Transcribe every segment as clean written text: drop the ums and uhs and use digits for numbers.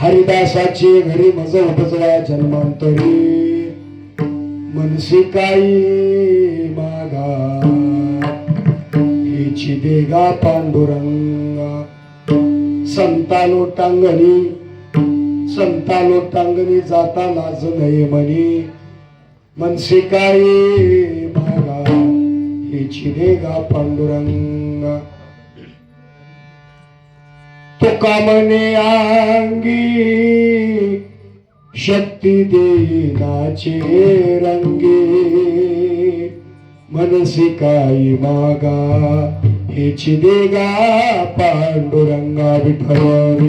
हरिदासाचे घरी मज उपजवा जन्मांतरी मनसे काही मागा हेची देगा पांडुरंगा संता लोटांगणी जाता लाज नये म्हणी मनसे काही मागा हेची देगा पांडुरंगा तो कामने अंगी शक्ती देनाचे रंगे मनसे काही मागा हेची देगा पांडुरंगा विठ्ठल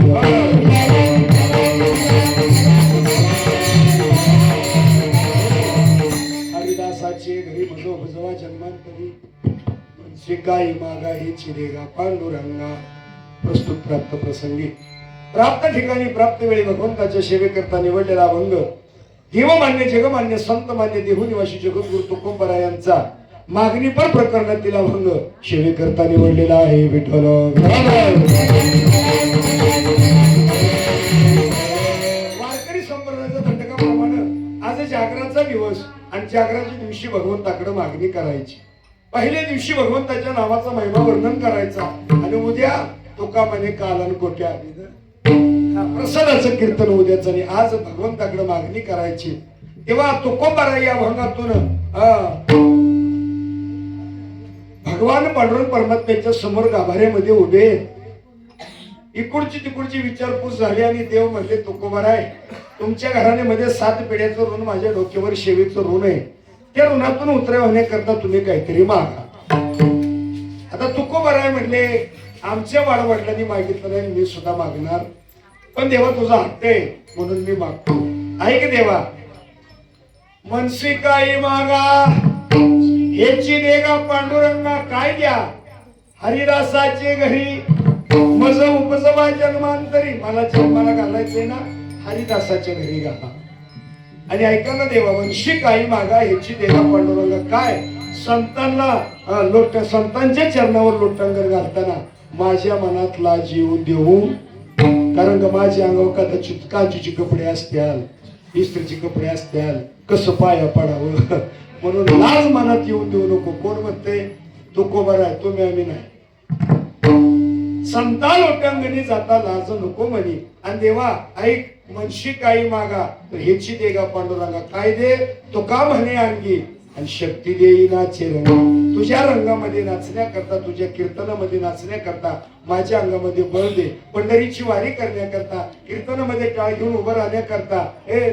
हरिदासाचे घरी भजो भजवा जन्मांतरी मनसे काही मागा हेची देगा पांडुरंगा. प्रस्तुत प्राप्त प्रसंगी प्राप्त ठिकाणी प्राप्त वेळी भगवंताच्या सेवेकरता निवडलेला अभंग देवमान्य जगमान्य संतमान्य देहुनिवासी जगद्गुरु तुकोबरायांचा मागणी पर प्रकरणातील अभंग सेवेकरता निवडलेला आहे. विठ्ठल वारकरी संप्रदायाच्या घटकाप्रमाणे आज जागराचा दिवस आणि जागराच्या दिवशी भगवंताकडे मागणी करायची. पहिल्या दिवशी भगवंताच्या नावाचा महिमा वर्णन करायचा आणि उद्या तुका म्हणे कालन कोट्या प्रसादाचं कीर्तन उद्याच आणि आज भगवंताकडे मागणी करायची. तेव्हा तुकोबरा या अभंगातून भगवान पांडुरंग परमात्म्याच्या समोर गाभाऱ्यामध्ये उभे इकडची तिकडची विचारपूस झाली आणि देव म्हणले तुकोबराय तुमच्या घराण्यामध्ये 7 पिढ्याचं ऋण माझ्या डोक्यावर शेवीचं ऋण आहे. त्या ऋणातून उतराय होण्याकरता तुम्ही काहीतरी मागा. आता तुकोबराय म्हणले आमच्या वाडवडिलांनी मागितलं नाही मी सुद्धा मागणार पण देवा तुझा हट्ट आहे म्हणून मी मागतो. ऐक देवा मनसे काही मागा हेची देगा पांडुरंगा काय द्या हरिदासाचे घरी मज उपजवा जन्मांतरी मला जन्माला घालायचंय ना हरिदासाच्या घरी घाला. आणि ऐका ना देवा मनसे काही मागा हेची देगा पांडुरंगा काय संतांना संतांच्या चरणावर लोटांगर घालताना माझ्या मनातला जीव देऊ कारण का माझ्या अंगावर कदाचित काचीचे कपडे असत्याल इस्त्रीचे कपडे असत्याल कसं पाया पडावं म्हणून लाज मनात येऊन देऊ नको. कोण म्हणते तुकोबरा आहे तुम्ही आम्ही नाही. संता लोटांगणी जाता लाज नको म्हणी आणि देवा ऐक मनशी काही मागा तर हेची देगा पांडुरंगा काय दे तो का म्हणे आणखी आणि शक्ती देईनाचे रंग तुझ्या रंगामध्ये नाचण्याकरता तुझ्या कीर्तनामध्ये नाचण्याकरता माझ्या अंगामध्ये बळ दे. पंढरीची वारी करण्याकरता कीर्तनामध्ये टाळ घेऊन उभं राहण्याकरता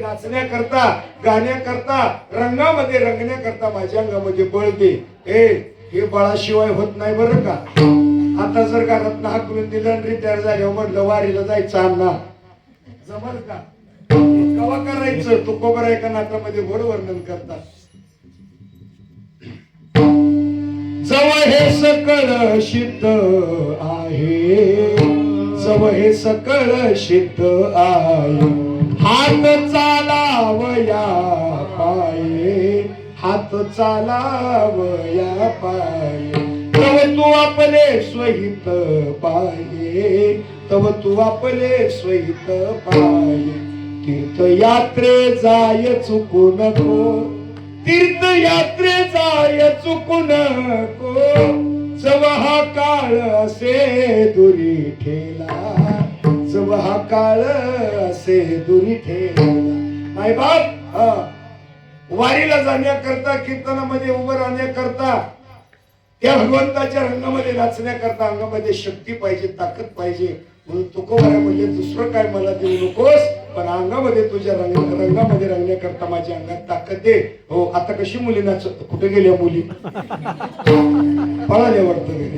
नाचण्याकरता गाण्याकरता रंगामध्ये रंगण्याकरता माझ्या अंगामध्ये बळ दे. हे बळाशिवाय होत नाही बरं का. आता जर घरात हाकलून दिलं रिटायर झाल्यावर म्हटलं वारीला जायचं अण्णा जमल का कवा करायचं तुकोबरा एका नाटामध्ये गोड वर्णन करतात. जव हे सकळ सिद्ध आहे जव हे सकळ सिद्ध आहे हात चालावया पाये हात चालावया पाये तव तू आपले स्वहित पाये तव तू आपले स्वहित पाये तीर्थयात्रे जाय चुकू नको तीर्थयात्रे जाय चुकू नको जव हा काळ असे दुरी ठेला जव हा काळ असे दुरी ठेला. माय बाप वारीला जाण्याकरता कीर्तनामध्ये उभं राहण्याकरता त्या भगवंताच्या रंगामध्ये नाचण्याकरता अंगामध्ये शक्ती पाहिजे ताकद पाहिजे म्हणून तुकोबरा म्हणजे दुसरं काय मला देऊ नकोस पण अंगामध्ये तुझ्या रंगामध्ये रंगण्याकरता माझ्या अंगात ताकद दे. हो आता कशी मुली नाच कुठे गेल्या मुली पळाल्या वाटतं गेले.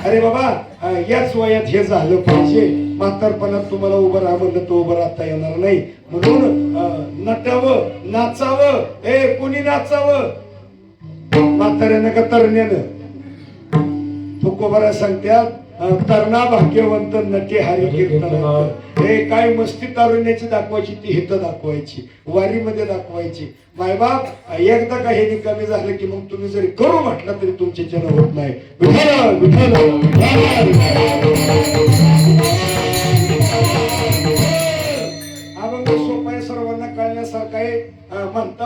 अरे बाबा याच वयात हे झालं पाहिजे म्हातारपणात तुम्हाला उभं राहा म्हणलं तो उभं राहता येणार नाही म्हणून नटावं नाचावं कोणी नाचावं म्हाताऱ्यानं का तरण्यानं. तुकोबरा सांगत्यात तरणा भाग्यवंत नटे हरी कीर्तन हे काय मस्ती तारुण्याची दाखवायची ती हित दाखवायची वारीमध्ये दाखवायची. मायबाप एकदा का हे कमी झालं की मग तुम्ही जरी करू म्हटलं तरी तुमचे जन्म होत नाही. विठ्ठल विठ्ठल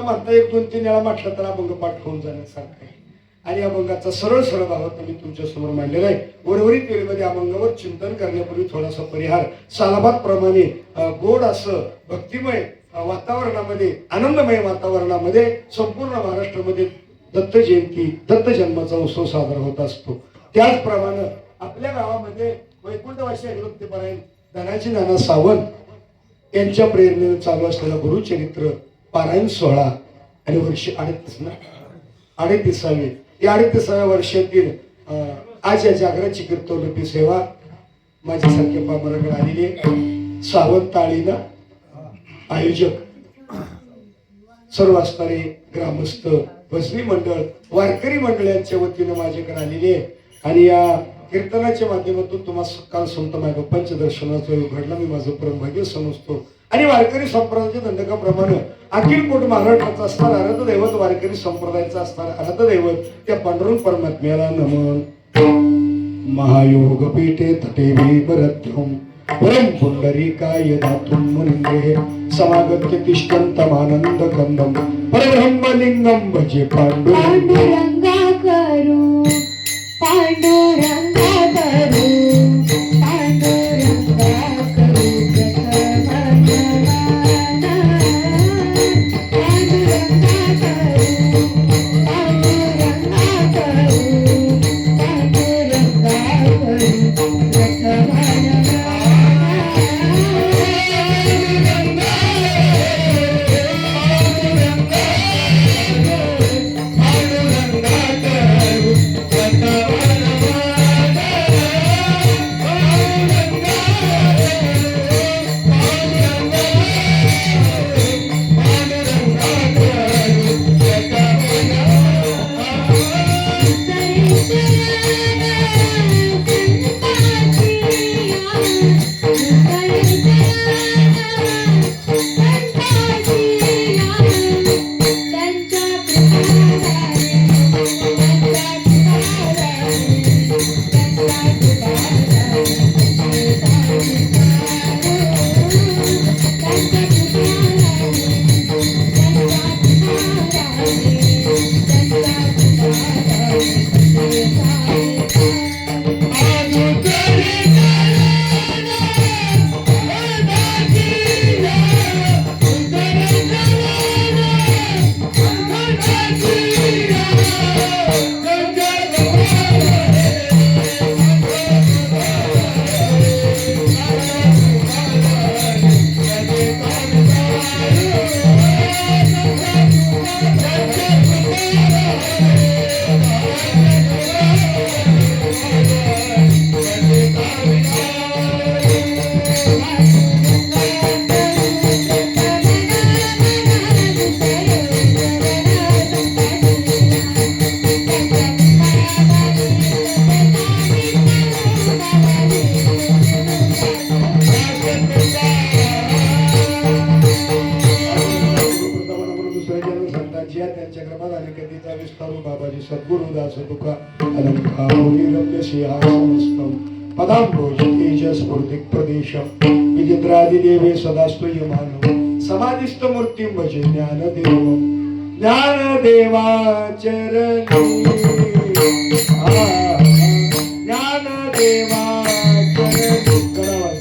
म्हणता 1-2-3 वेळा म्हटलं तर अभंग पाठ होऊन जाण्यासारखं आहे. आणि अभंगाचा सरळ सरळ भावात मी तुमच्या समोर मांडलेला आहे. उर्वरित वेळेमध्ये अभंगावर चिंतन करण्यापूर्वी थोडासा परिहार सालाबाद प्रमाणे गोड असं भक्तिमय वातावरणामध्ये, आनंदमय वातावरणामध्ये संपूर्ण महाराष्ट्रामध्ये दत्त जयंती, दत्त जन्माचा उत्सव साजरा होत असतो. त्याचप्रमाणे आपल्या गावामध्ये वैकुंठवासी हरिभक्तपरायण धनाजी नाना सावंत यांच्या प्रेरणेने चालू असलेला गुरुचरित्र पारायण सोहळा आणि वर्ष 38वे या 38व्या वर्षातील आज या जागराची कीर्तनरूपी सेवा माझ्यासारखे पामराकडे आलेली सावंत ताळीना आयोजक, सर्व असणारे ग्रामस्थ, भजनी मंडळ, वारकरी मंडळ यांच्या वतीनं माझ्याकडे आलेले आहे. आणि या कीर्तनाच्या माध्यमातून तुम्हाला काल संत मायबापांच्या दर्शनाचा योग घडला, मी माझं परमभाग्य समजतो. आणि वारकरी संप्रदायाच्या दंडकाप्रमाणे अखिल कोट महाराष्ट्राचा असणार आराध्य दैवत, वारकरी संप्रदायाचा असणार आराध्य दैवत त्या पांडुरंग परमात्म्याला नमन. महायोग पीठे तटे भीमरथ्यम परम पुंडरीकाय दातुं मुनिंद्रे समागत्य तिष्ठन्तमानंद कंदम परब्रह्मलिंगम भजे पांडुरंगा करू, पांडुरंगा करू, पांडुरंगा करू बाबाजी सद्गुरुदास तुका अलंकारोनिरम्य सिंहासनस्थं पदाम्भोजतेज स्फूर्तिक प्रदेशं विचित्रादिदेवे सदास्तु यमानो समाधिस्थ मूर्तिं भजे ज्ञानदेवं ज्ञानदेवाचरणी ज्ञानदेवाचरणी करावा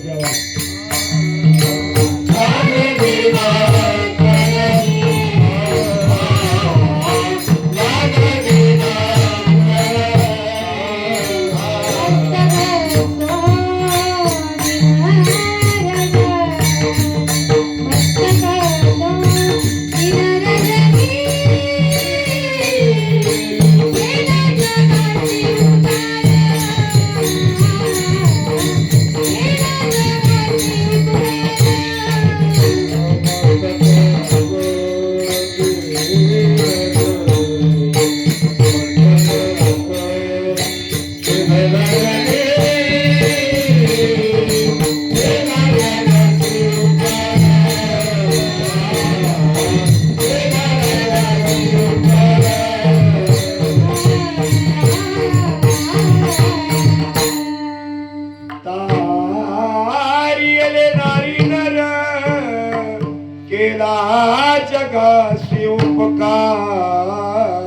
केला जगासी उपकार.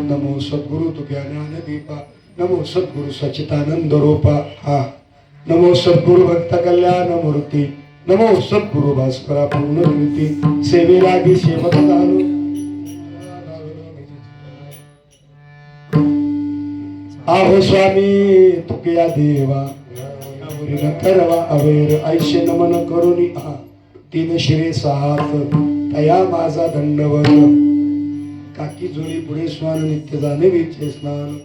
नमो सद्गुरु तुझ्या ज्ञानदीपा. नमो सद्गुरु सच्चिदानंद रूपा. हा नमो सद्गुरु भक्त कल्याण मूर्ती. नमो सद्गुरु भास्करा पूर्ण कीर्ती. सेवेलागी सेवक झालो. आहो स्वामी तुकया देवा न करवा अवेर. ऐशे नमन करुणी हा तीन शिरे सात तया माझा दंडवत. काकी जोडी पुढे स्नान नित्य जाणे विचे स्नान.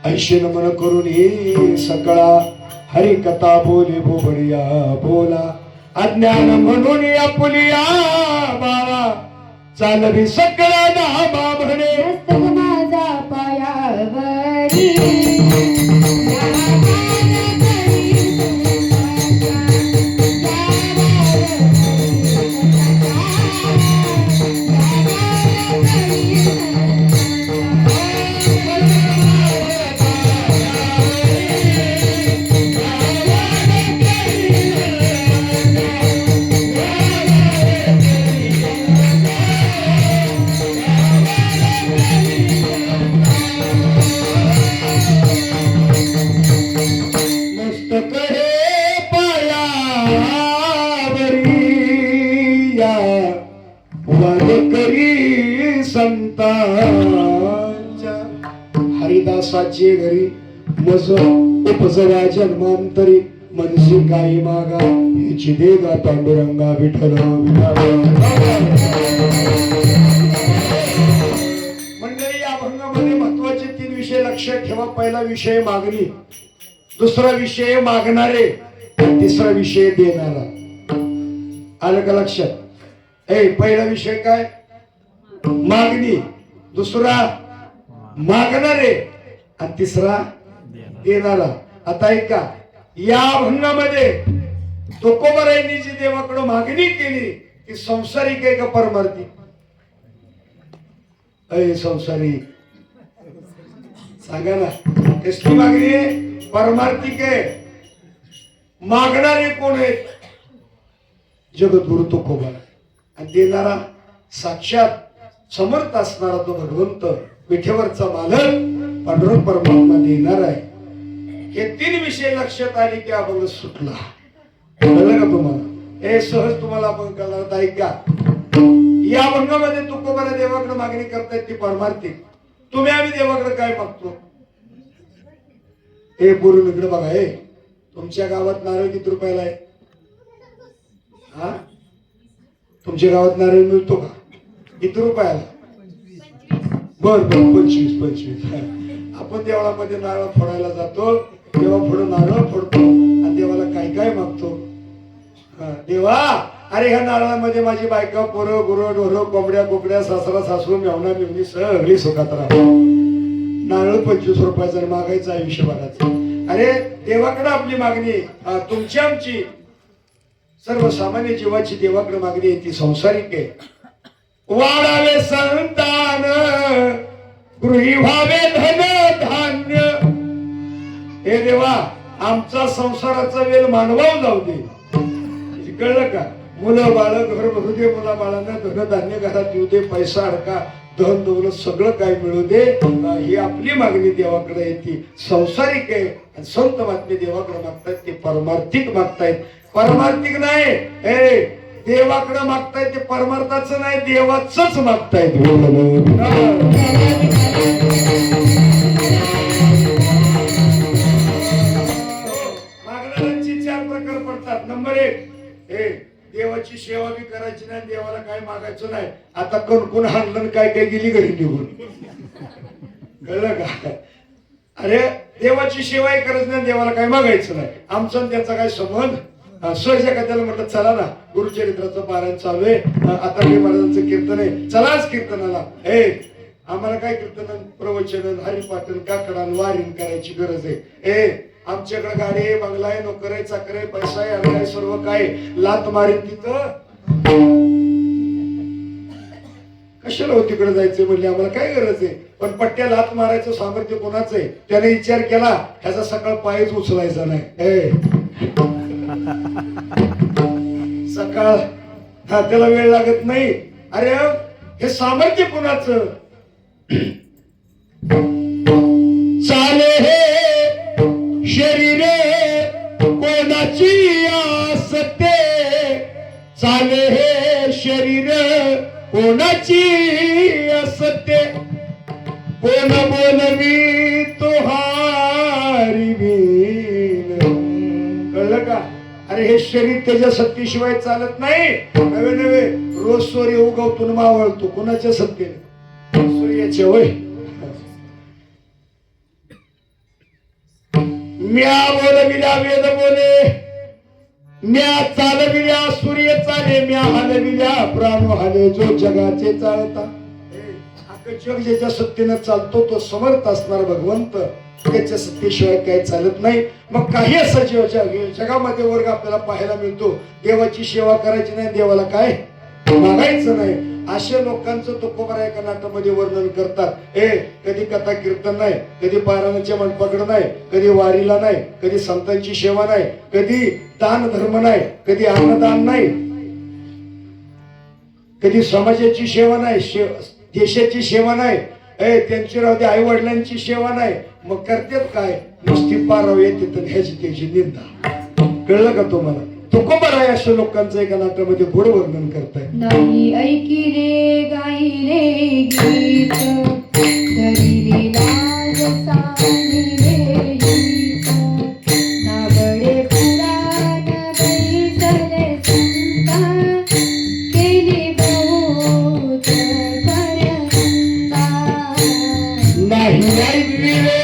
ऐशे नमन करुणी सकळा हरी कथा बोले बोबडिया बोला. अज्ञान म्हणून आपुलिया बाळा चालवी सकळा नामा म्हणे. मस्तक माझा पायावरी संतांच्या हरिदासाची घरी मज उपजवा जन्मांतरी. मनसी काही मागा हिची देगा पांडुरंगा विठ्ठल. मंडळी या अभंगामध्ये महत्वाचे 3 विषय लक्षात ठेवा. पहिला विषय मागणी, दुसरा विषय मागणारे, तिसरा विषय देणारा. आलं का लक्षात? पहिला विषय काय? मागणी, दुसरा मागणारे आणि तिसरा देणारा. आता ऐका, या अभंगामध्ये तुकोबारायांनी जी देवाकडे मागणी केली ती संसारिक आहे का परमार्थिक? संसारिक सांगा ना. कसली मागणी आहे? परमार्थिक आहे. मागणारे कोण आहेत? जगद्गुरु तुकोबा. आणि देणारा साक्षात समर्थ असणारा तो भगवंत विठेवरचा मालक पांडुरंग परमात्मा देणार आहे. हे 3 विषय लक्षात आले की अभंग सुटला. कळलं का तुम्हाला? हे सहज तुम्हाला अभंग कळला. ऐका, या अभंगामध्ये तुकोबारा देवाकडे मागणी करतायत ती परमार्थिक. तुम्ही आम्ही देवाकडे काय मागतो? हे बोलून इकडे बघा. हे तुमच्या गावात नारळ किती रुपयाला आहे? हा, तुमच्या गावात नारळ मिळतो का? किती रुपयाला? बर 25. आपण देवळामध्ये नारळ फोडायला जातो, देवा पुढे नारळ फोडतो आणि देवाला काय काय मागतो? देवा, अरे ह्या नारळामध्ये माझी बायका, पोरं, गुरं, ढोरं, कोंबड्या, बोकड्या, सासरा, सासू, मेवणा, मेवणी सगळी सुखात राहा. नारळ 25 रुपयाचा मागायचं आयुष्यभराचं. अरे देवाकडे आपली मागणी, तुमची आमची सर्वसामान्य जीवाची देवाकडे मागणी आहे ती संसारिक आहे. वाढावे संतान, गृही व्हावे धन धान्य. हे देवा, आमचा संसाराचा वेल मानवाव जाऊ दे. कळलं का? मुलं बाळ घर भरू दे, मुला बाळांना धन धान्य घरात येऊ दे, पैसा अडका धन दौलत सगळं काय मिळू दे. ही आपली मागणी देवाकडे येते, संसारिक आहे. आणि संत महात्मे देवाकडे मागतात ते परमार्थिक मागतायत, परमार्थिक नाही. देवाकडे मागतायत ते परमार्थाचं नाही, देवाचंच मागतायत. मागणाऱ्यांची 4 प्रकार पडतात. नंबर 1, देवाची सेवा बी करायची नाही, देवाला काय मागायचं नाही. आता कणकून हाणलं काय काय गेली घरी निघून. कळलं का? अरे देवाची सेवाही करायची नाही, देवाला काय मागायचं नाही. आमचा त्याचा काय संबंध? सहज एखाद्याला म्हटलं चला ना गुरुचरित्राचं पारायण चालू आहे, आता मी महाराजांचं कीर्तन आहे, चलाच कीर्तनाला. आम्हाला काय कीर्तन, प्रवचन, हरिपाठन, काकडान, वारीन करायची गरज आहे. आमच्याकडे गाडी आहे, बंगला आहे, नोकर आहे, चाकर आहे, पैसा आहे, अडका आहे, सर्व काय. लात मारीन तिथं कशाला हो तिकडे जायचंय म्हणले, आम्हाला काय गरज आहे, पण पट्ट्याला हात मारायचं सामर्थ्य कोणाचं आहे. त्याने विचार केला ह्याचा सकाळ पायच उचलायचा नाही. सकाळ हा त्याला वेळ लागत नाही. अरे हे सामर्थ्य कोणाचं. चाले हे शरीर कोणाची असते, चाले हे शरीर कोणाची असते, कोण बोलवी तुहारी बिन. कळलं का. अरे हे शरीर त्याच्या सत्तेशिवाय चालत नाही. नवे नवे रोज सूर्य उगवतो न मावळतो, कोणाच्या सत्तेने, सूर्याच्या. होय म्या बोलविल्या वेद बोले, म्या चालविल्या सूर्य चाले, म्या हलविल्या प्राण हाले, जो जगाचे चालता. जग ज्याच्या सत्तेनं चालतो तो समर्थ असणार भगवंत, त्याच्या सत्तेशिवाय काही चालत नाही. मग काही असं जगामध्ये वर्ग आपल्याला पाहायला मिळतो, देवाची सेवा करायची नाही, देवाला काय मागायचं नाही. अशा लोकांचं तुकोबारा एका नाटामध्ये वर्णन करतात. कधी कथा कीर्तन नाही, कधी पारायणाच्या मंडपाकडे नाही, कधी वारीला नाही, कधी संतांची सेवा नाही, कधी दान धर्म नाही, कधी अन्नदान नाही, कधी समाजाची सेवा नाही, देशाची सेवा नाही, त्यांची राहू दे आई वडिलांची सेवा नाही. मग करतात काय, नुसती पाराव येते तर ह्याची त्याची निंदा. कळलं का तुम्हाला. तुकोबाराय अशा लोकांचं एका नाट्यामध्ये गोड वर्णन करताय. नाही ऐकिले गायले गीत, धरिले लाज सांगिले गीत, नावडे पुराण बैसले संता, केली बहुत परंता. नाही ऐकिले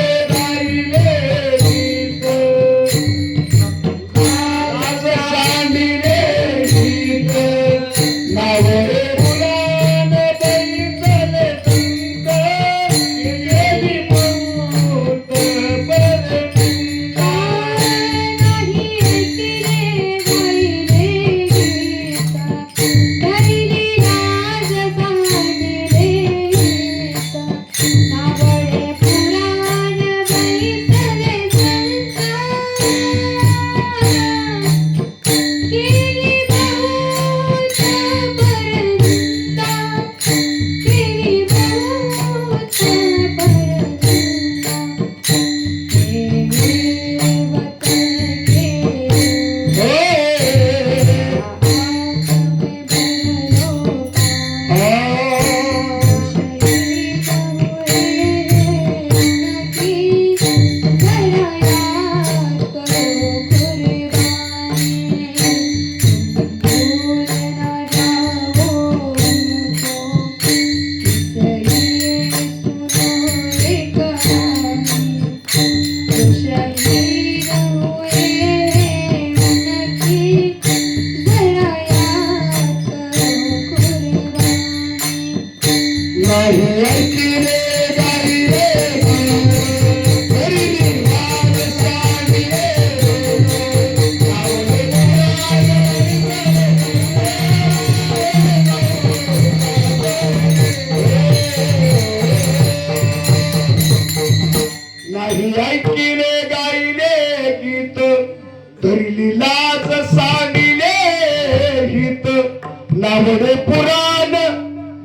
नावडे पुराण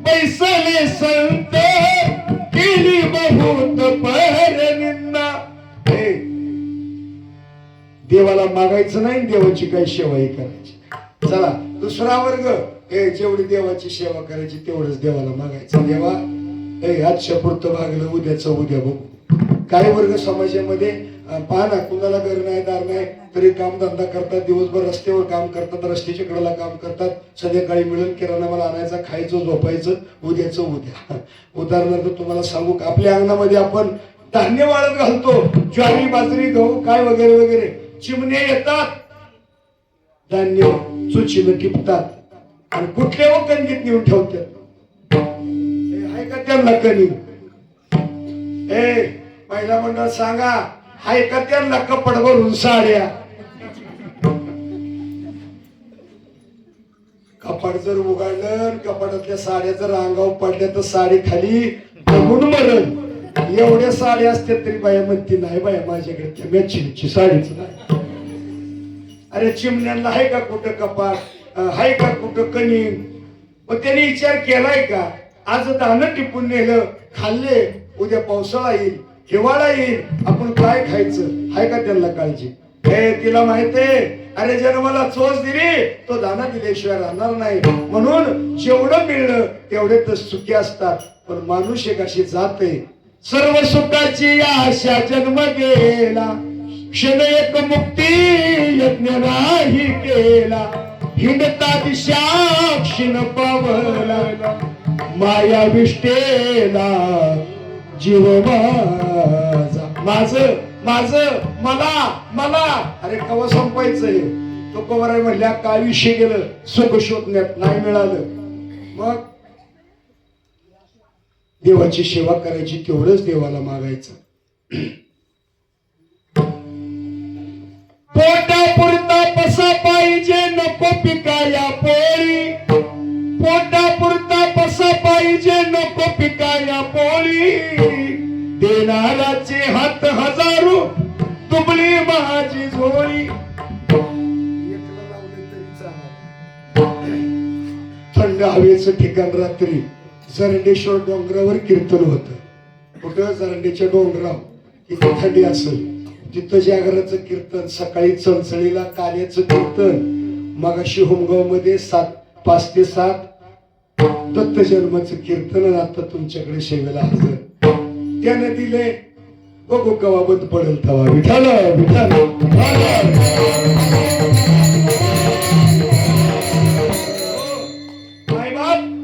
बैसले संत, केली बहुत परनिंदा. देवाला मागायचं नाही, देवाची काही सेवाही करायची. चला दुसरा वर्ग, जेवढी देवाची सेवा करायची तेवढंच देवाला मागायचं. देवा आजच्या पुरतं भागलं, उद्याचं उद्या बघू. काही वर्ग समाजामध्ये पहा ना, कुणाला घर नाही दार नाही तरी काम धंदा करतात, दिवसभर रस्त्यावर काम करतात, रस्त्याच्या कडेला काम करतात, संध्याकाळी मिळून किराणा मला आणायचा, खायचं, झोपायचं, उद्याचं उद्या. उदाहरणार्थ तुम्हाला सांगू, आपल्या अंगणामध्ये आपण धान्य वाळत घालतो, ज्वारी बाजरी गहू काय वगैरे वगैरे. चिमणे येतात, धान्य चुचीनं टिपतात आणि कुठल्या कणगीत नेऊन ठेवतात. हाय का त्यांना कणिक. महिला मंडळ सांगा, हाय का त्यांना कपड भरून साड्या. कपाट जर उघडलं, कपाटातल्या साड्या जर अंगावर पडल्या तर साडी खाली दबून मरण. एवढ्या साड्या असतात तरी बाया म्हणते नाही बाया माझ्याकडे त्या मॅचिंगची साडीच नाही. अरे चिमण्यांना आहे का कुठं कपाट, आहे का कुठं कणीन? पण त्याने विचार केलाय का आज दाणं टिपून नेलं, खाल्ले, उद्या पावसाळा येईल, हिवाळा येईल, आपण काय खायचं, आहे का त्यांना काळजी? हे तिला माहितीये, अरे जन्माला चोच दिली तो दाना दिल्याशिवाय राहणार नाही. म्हणून जेवढं मिळलं तेवढे तर सुखी असतात. पण माणूस एक अशी जात आहे, सर्व सुखाची आशा जन्म गेला, क्षण एक मुक्ती यज्ञ नाही केला, हिंडता दिशा क्षीण पावला, माया विष्टेला जीव माझा. माझं माझं मला मला अरे कवा संपायचंय? तो कवराय म्हणल्या काय विषय गेलं, सुख शोधण्यात नाही मिळालं. मग देवाची सेवा करायची, तेवढंच देवाला मागायचं. पोटा पुरता पसा पाहिजे नको पिकाया पोळी, पोटा पुरता पसा पाहिजे नको पिकाया पोळी, देणाराचे हात हजारो दुबळी माझी झोळी. थंड हवेचं ठिकाण रात्री जरंडेश्वर डोंगरावर कीर्तन होतं. कुठं? जरंडेच्या डोंगरावर. तिथे थंडी असेल तिथं जागराचं कीर्तन, सकाळी चणचळीला काल्याचं कीर्तन, मगाशी होमगाव मध्ये 5 ते 7 दत्त जन्माचं कीर्तन. आता तुमच्याकडे सेवेला हजर त्याने दिले. बघू कवा बंद पडेल तवा. विठाल विठाल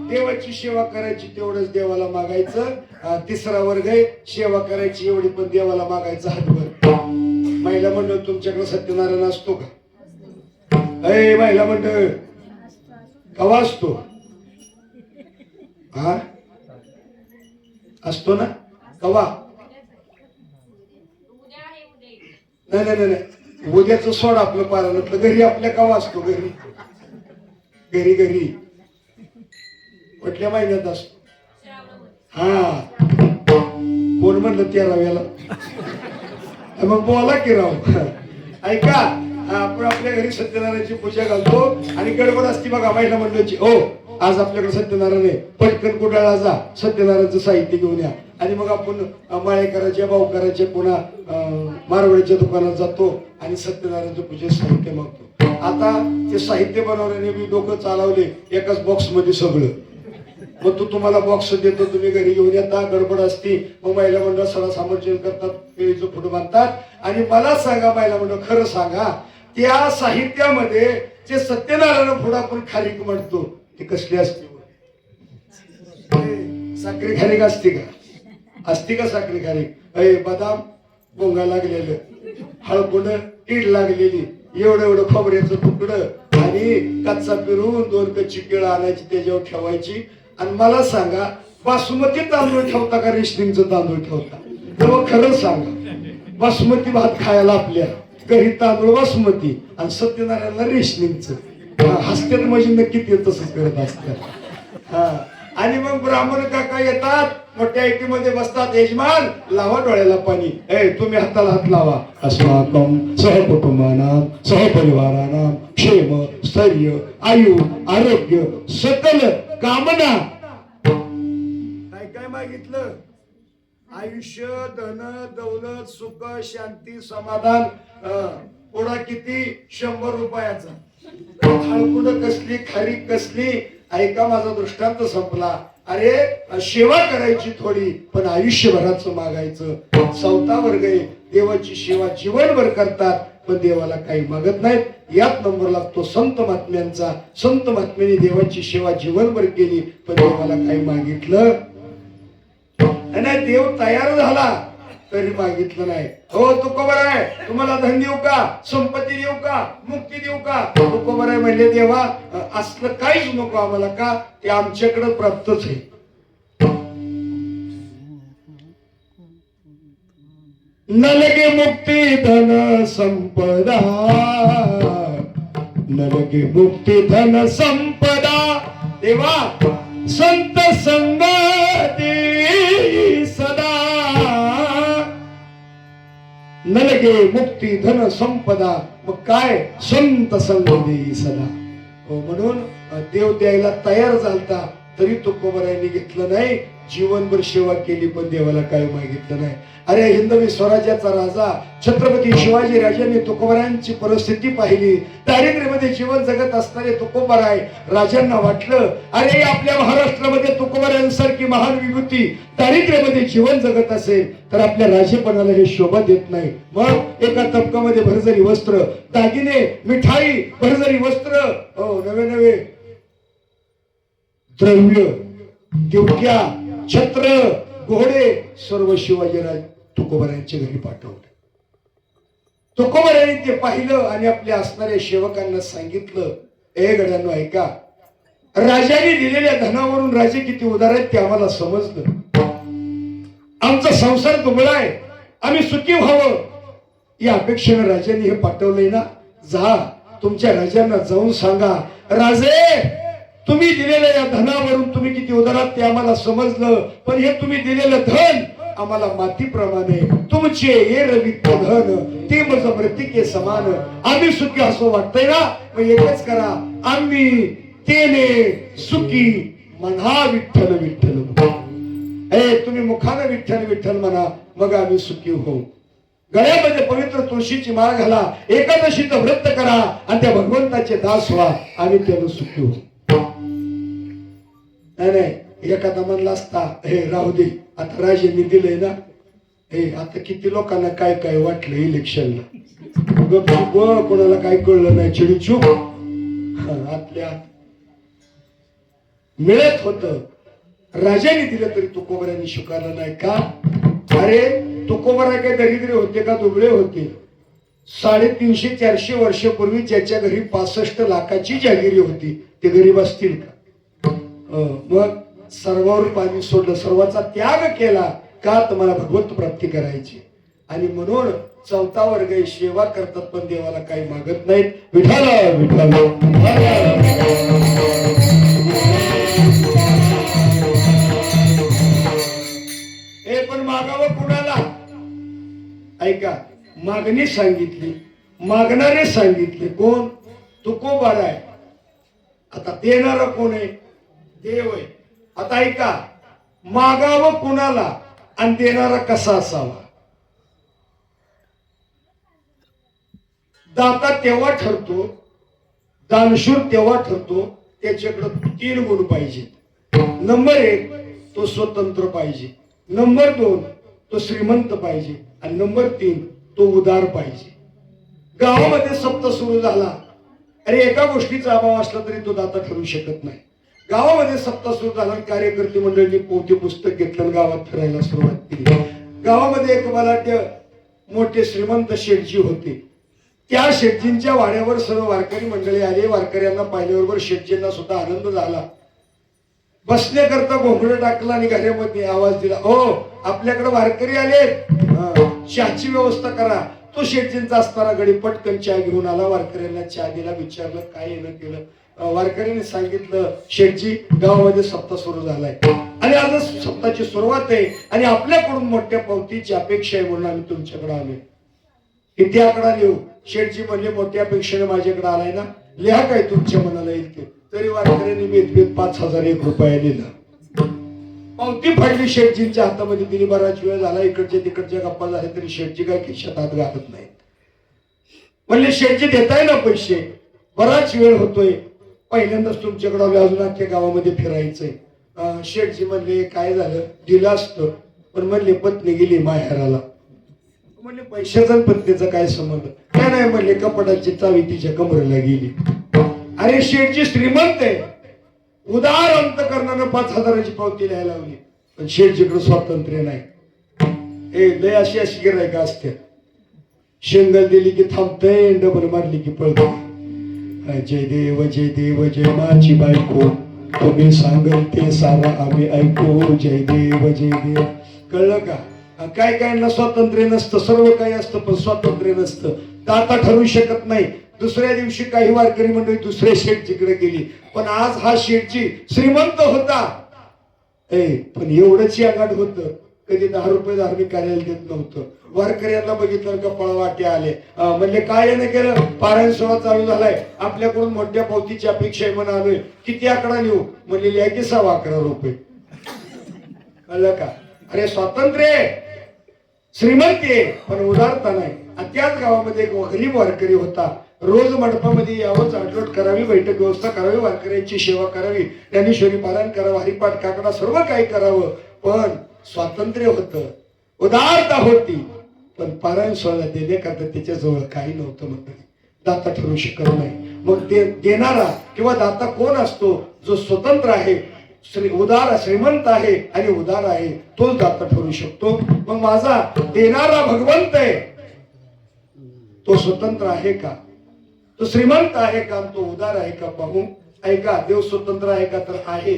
देवाची सेवा करायची, तेवढंच देवाला मागायचं. 3रा वर्ग आहे, सेवा करायची एवढी पण देवाला मागायचं हातभर. महिला मंडळ तुमच्याकडे सत्यनारायण असतो का? अय महिला मंडळ कवा असतो? हा असतो ना कवा? नाही नाही नाही, उद्याच सोड आपलं पारायणातलं. घरी आपल्या कवा असतो? घरी घरी घरी कुठल्या महिन्यात असतो? हा कोण म्हणलं 13व्याला? मग बोला की राव. ऐका, आपण आपल्या घरी सत्यनारायणची पूजा घालतो आणि गडबड असती बघा महिला मंडळाची. हो आज आपल्याकडे सत्यनारायण आहे, पटकन कुडाळला जा, सत्यनारायणचं साहित्य घेऊन या. आणि मग आपण माळेकराच्या भाऊकराच्या पुन्हा मारवाडीच्या दुकानात जातो आणि सत्यनारायणचं पूजेचं साहित्य मागतो. आता ते साहित्य बनवण्याने मी डोकं चालवले एकाच बॉक्स मध्ये सगळं. मग तुम्हाला बॉक्स देतो, तुम्ही घरी घेऊन येता. गडबड असती, मग महिला मंडळ सडा सामर्थ्य करतात, केळीचं फुट बांधतात. आणि मला सांगा महिला मंडळ, खरं सांगा, त्या साहित्यामध्ये जे सत्यनारायण फुड आपण खारीक म्हणतो ती कसली असते? साखरी खारीक असते का? असते का साखरी खारीक? बदाम गोंगा लागलेलं, हळकुंड कीड लागलेली, एवढं एवढं खोबऱ्याचं तुकडं आणि कच्चा पिरून 2 कच्ची केळ आणायची, त्याच्यावर ठेवायची. आणि मला सांगा, बासमती तांदूळ ठेवता का रेशनिंगचं तांदूळ ठेवता? तेव्हा खरं सांगा, बासमती भात खायला आपल्या घरी तांदूळ बासमती आणि सत्यनारायणला रेशनिंगचं. हसत्यात म्हणजे नक्की ते तसंच करत असतात. आणि मग ब्राह्मण काका येतात, मोठ्या आयटी मध्ये बसतात. यजमान लावा डोळ्याला पाणी, तुम्ही हाताला हात लावा. अस्माकं सहकुटुंबानां सहपरिवाराणां क्षेम स्थैर्य आयु आरोग्य सकल कामना. काय काय मागितलं? आयुष्य, धन, दौलत, सुख, शांती, समाधान. पुढा किती? 100 रुपयाचा. हळकुंड कसली, खारीक कसली? ऐका, माझा दृष्टांत संपला. अरे सेवा करायची थोडी, पण आयुष्यभराचं मागायचं. 4था वर्ग आहे, देवाची सेवा जीवनभर करतात पण देवाला काही मागत नाहीत. यात नंबर लागतो संत महात्म्यांचा. संत महात्म्यांनी देवाची सेवा जीवनभर केली पण देवाला काही मागितलं नाही. देव तयार झाला तरी मागितलं नाही. हो तुकोबर आहे, तुम्हाला धन देऊ का, संपत्ती देऊ का, मुक्ती देऊ का? तुकोबर आहे म्हणले, देवा असलं काहीच नको आम्हाला, का ते आमच्याकडे प्राप्तच आहे. न लगे मुक्ती धन संपदा, न लगे मुक्ती धन संपदा देवा संत संग देई सदा न लगे मुक्ती धन संपदा मग काय संत संग देई सदा म्हणून देव द्यायला तयार झालता तरी तुकोबरायांनी घेतलं नाही जीवनभर सेवा केली पण देवाला काय मागितलं नाही अरे हिंदवी स्वराज्याचा राजा छत्रपती शिवाजी राजांनी तुकोबरायांची परिस्थिती पाहिली दारिद्र्यामध्ये जीवन जगत असणारे तुकोबराय राजांना वाटलं अरे आपल्या महाराष्ट्रामध्ये तुकोबरायांसारखी महान विभूती दारिद्र्यामध्ये जीवन जगत असेल तर आपल्या राजेपणाला हे शोभा देत नाही मग एका तबकामध्ये भरजरी वस्त्र दागिने मिठाई भरजरी वस्त्र नवे नवे द्रव्य देवक्या छत्र घोडे सर्व शिवाजीराज तुकोबरायांच्या घरी पाठवले तुकोबरायांनी ते पाहिलं आणि आपल्या असणाऱ्या सेवकांना सांगितलं ए गड्यांनो ऐका राजाने दिलेल्या धनावरून राजे किती उदार आहेत ते आम्हाला समजलं आमचा संसार दुबळा आहे आम्ही सुखी व्हावं या अपेक्षेने राजांनी हे पाठवलंय ना जा तुमच्या राजांना जाऊन सांगा राजे तुम्ही दिलेल्या या धनावरून तुम्ही किती उदार आहात ते आम्हाला समजलं पण हे तुम्ही दिलेलं धन आम्हाला मातीप्रमाणे तुमचे ये रवित धन ते मज मृतिके समान आम्ही सुखी असं वाटतंय ना मग एकच करा आम्ही तेने सुखी म्हणा विठ्ठल विठ्ठल तुम्ही मुखाने विठ्ठल विठ्ठल म्हणा मग आम्ही सुखी होऊ गळ्यामध्ये पवित्र तुळशीची माळ घाला एकादशीचं व्रत करा आणि त्या भगवंताचे दास व्हा आम्ही त्याला सुखी होऊ नाही एखादा म्हणला असता हे राहू दे आता राजेंनी दिलंय ना हे आता किती लोकांना काय काय वाटलं इलेक्शनला कोणाला काय कळलं नाही चिडीचूप आतल्या मिळत होत राजाने दिलं तरी तुकोबरांनी स्वीकारलं नाही का अरे तुकोबरा काय दरिद्री होते का दुबळे होते 350-400 वर्षापूर्वी ज्याच्या घरी 65 लाखाची जागिरी होती ते गरीब असतील का मग सर्वावर पाणी सोडलं सर्वाचा त्याग केला का तुम्हाला भगवत प्राप्ती करायची आणि म्हणून 4था वर्ग सेवा करतात पण देवाला काही मागत नाहीत विठ्ठल विठ्ठल हे पण मागावं कुणाला ऐका मागणी सांगितली मागणारे सांगितले कोण तुकोबार आहे आता देणारा कोण आहे देव आहे आता ऐका मागावं कुणाला आणि देणारा कसा असावा दाता तेव्हा ठरतो दानशूर तेव्हा ठरतो त्याच्याकडे 3 गुण पाहिजे नंबर 1 तो स्वतंत्र पाहिजे नंबर 2 तो श्रीमंत पाहिजे आणि नंबर 3 तो उदार पाहिजे गावामध्ये सप्ताह सुरू झाला अरे एका गोष्टीचा अभाव असला तरी तो दाता ठरू शकत नाही गावामध्ये सप्ताह सुरू झाला कार्यकर्ते मंडळींनी पोथी पुस्तक घेतलं गावात फिरायला सुरुवात केली गावामध्ये एक बलाढ्य मोठे श्रीमंत शेठजी होते त्या शेठजींच्या वाड्यावर सर्व वारकरी मंडळी आले वारकऱ्यांना पाहिल्याबरोबर शेठजींना सुद्धा आनंद झाला बसण्याकरता घोंगडं टाकलं आणि घरामध्ये आवाज दिला हो आपल्याकडे वारकरी आले चहाची व्यवस्था करा तो शेठजींचा असताना गडी पटकन चहा घेऊन आला वारकऱ्यांना चहा दिला विचारलं काय येणं केलं वारकऱ्यांनी सांगितलं शेठजी गावामध्ये सप्ताह सुरू झालाय आणि आज सप्ताहाची सुरुवात आहे आणि आपल्याकडून मोठ्या पावतीची अपेक्षा आहे म्हणून आम्ही तुमच्याकडे आलोय किती आकडा लिहू शेठजी म्हणले मोठ्या अपेक्षेने माझ्याकडे आलाय ना लिहा काय तुमच्या मनाला येईल ते तरी वारकऱ्यांनी बेतबेत 5,001 रुपये लिहिला पावती फाडली शेठजींच्या हातामध्ये तिने बराच वेळ झाला इकडच्या तिकडच्या गप्पा झाल्या तरी शेठजी काय खिशात हात घालत नाहीत म्हणले शेठजी देताय ना पैसे बराच वेळ होतोय पहिल्यांदाच तुमच्याकडे आलो अजून अख्ख्या गावामध्ये फिरायचंय शेठजी म्हणले काय झालं दिलं असतं पण म्हणले पत्नी गेली माहेराला म्हणले पैशाचा पत्नीचा काय संबंध काय नाही म्हणले कपाटाची चावी तिच्या कमरेला गेली अरे शेठजी श्रीमंत आहे उदार अंतकरणानं 5,000ची पावती लिहायला लावली पण शेठजीकडे स्वातंत्र्य नाही ए लय अशी गिरायक असते शेंगल दिली की थांबतय डबल मारली की पळतय जय देव जय माझी बायको तुम्ही सांगल ते सारा आम्ही ऐकू जय देव कळलं का काय काय ना स्वातंत्र्य नसतं सर्व काही असतं पण स्वातंत्र्य नसतं दाता ठरवू शकत नाही दुसऱ्या दिवशी काही वारकरी मंडळी दुसऱ्या शेठजीकडे गेली, पण आज हा शेठजी श्रीमंत होता. पण एवढंच अंगात होतं, कधी 10 रुपये धार्मिक कार्याला देत नव्हतं. वारकऱ्यांना बघितलं का पळवाटे आले, म्हणले काय याने केलं, पारायण सोहळा चालू झालाय, आपल्याकडून मोठ्या पावतीची अपेक्षा आहे म्हणून आलोय, किती आकडा लिहू, म्हणले लिहा की 11.25 रुपये. कळलं का? अरे स्वातंत्र्य श्रीमंती आहे पण उदारता नाही. आणि त्याच गावामध्ये एक गरीब वारकरी होता. रोज मंडपामध्ये यावं, चाटलोट करावी, बैठक व्यवस्था करावी, वारकऱ्यांची सेवा करावी, ज्ञानेश्वरी पारायण करावं, हरिपाठ काकडा सर्व काही करावं, पण स्वातंत्र्य होतं, उदारता होती, पण पारायण सोहळा देण्याकरता त्याच्याजवळ काही नव्हतं. मंडळी दाता ठरू शकत नाही. मग ते देणारा किंवा दाता कोण असतो? जो स्वतंत्र आहे, उदार श्रीमंत आहे आणि उदार आहे, तोच दाता ठरू शकतो. मग माझा देणारा भगवंत आहे, तो स्वतंत्र आहे का, तो श्रीमंत आहे का, तो उदार आहे का पाहू. ऐका, देव स्वतंत्र आहे का? तर आहे.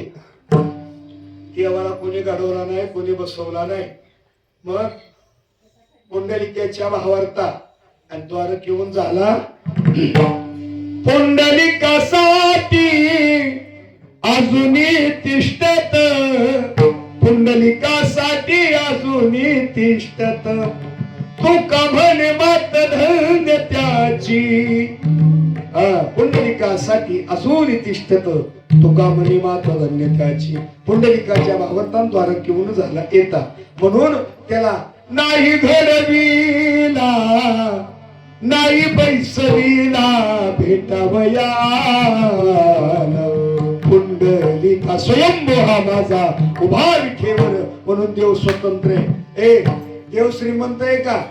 देवाला कोणी घडवला नाही, कोणी बसवला नाही. मग पुंडलिकाच्या भावार्था आणि द्वारक येऊन झाला. पुंडलिकासाठी अजूनी तिष्ठत, पुंडलिकासाठी अजूनी तिष्ठत, तुका म्हणे मात धन्य त्याची. पुंडलिकासाठी अजून तिष्ठत, तुका म्हणे मात धन्य त्याची. पुंडलिकाच्या भावार्थांद्वारे घेऊन झाला येता, म्हणून त्याला नाही घडविला, नाही बैसविला भेटावया. पुंडलिका स्वयंभू हा माझा उभा विठेवर, म्हणून देव स्वतंत्र आहे. देव श्रीमंत आहे का?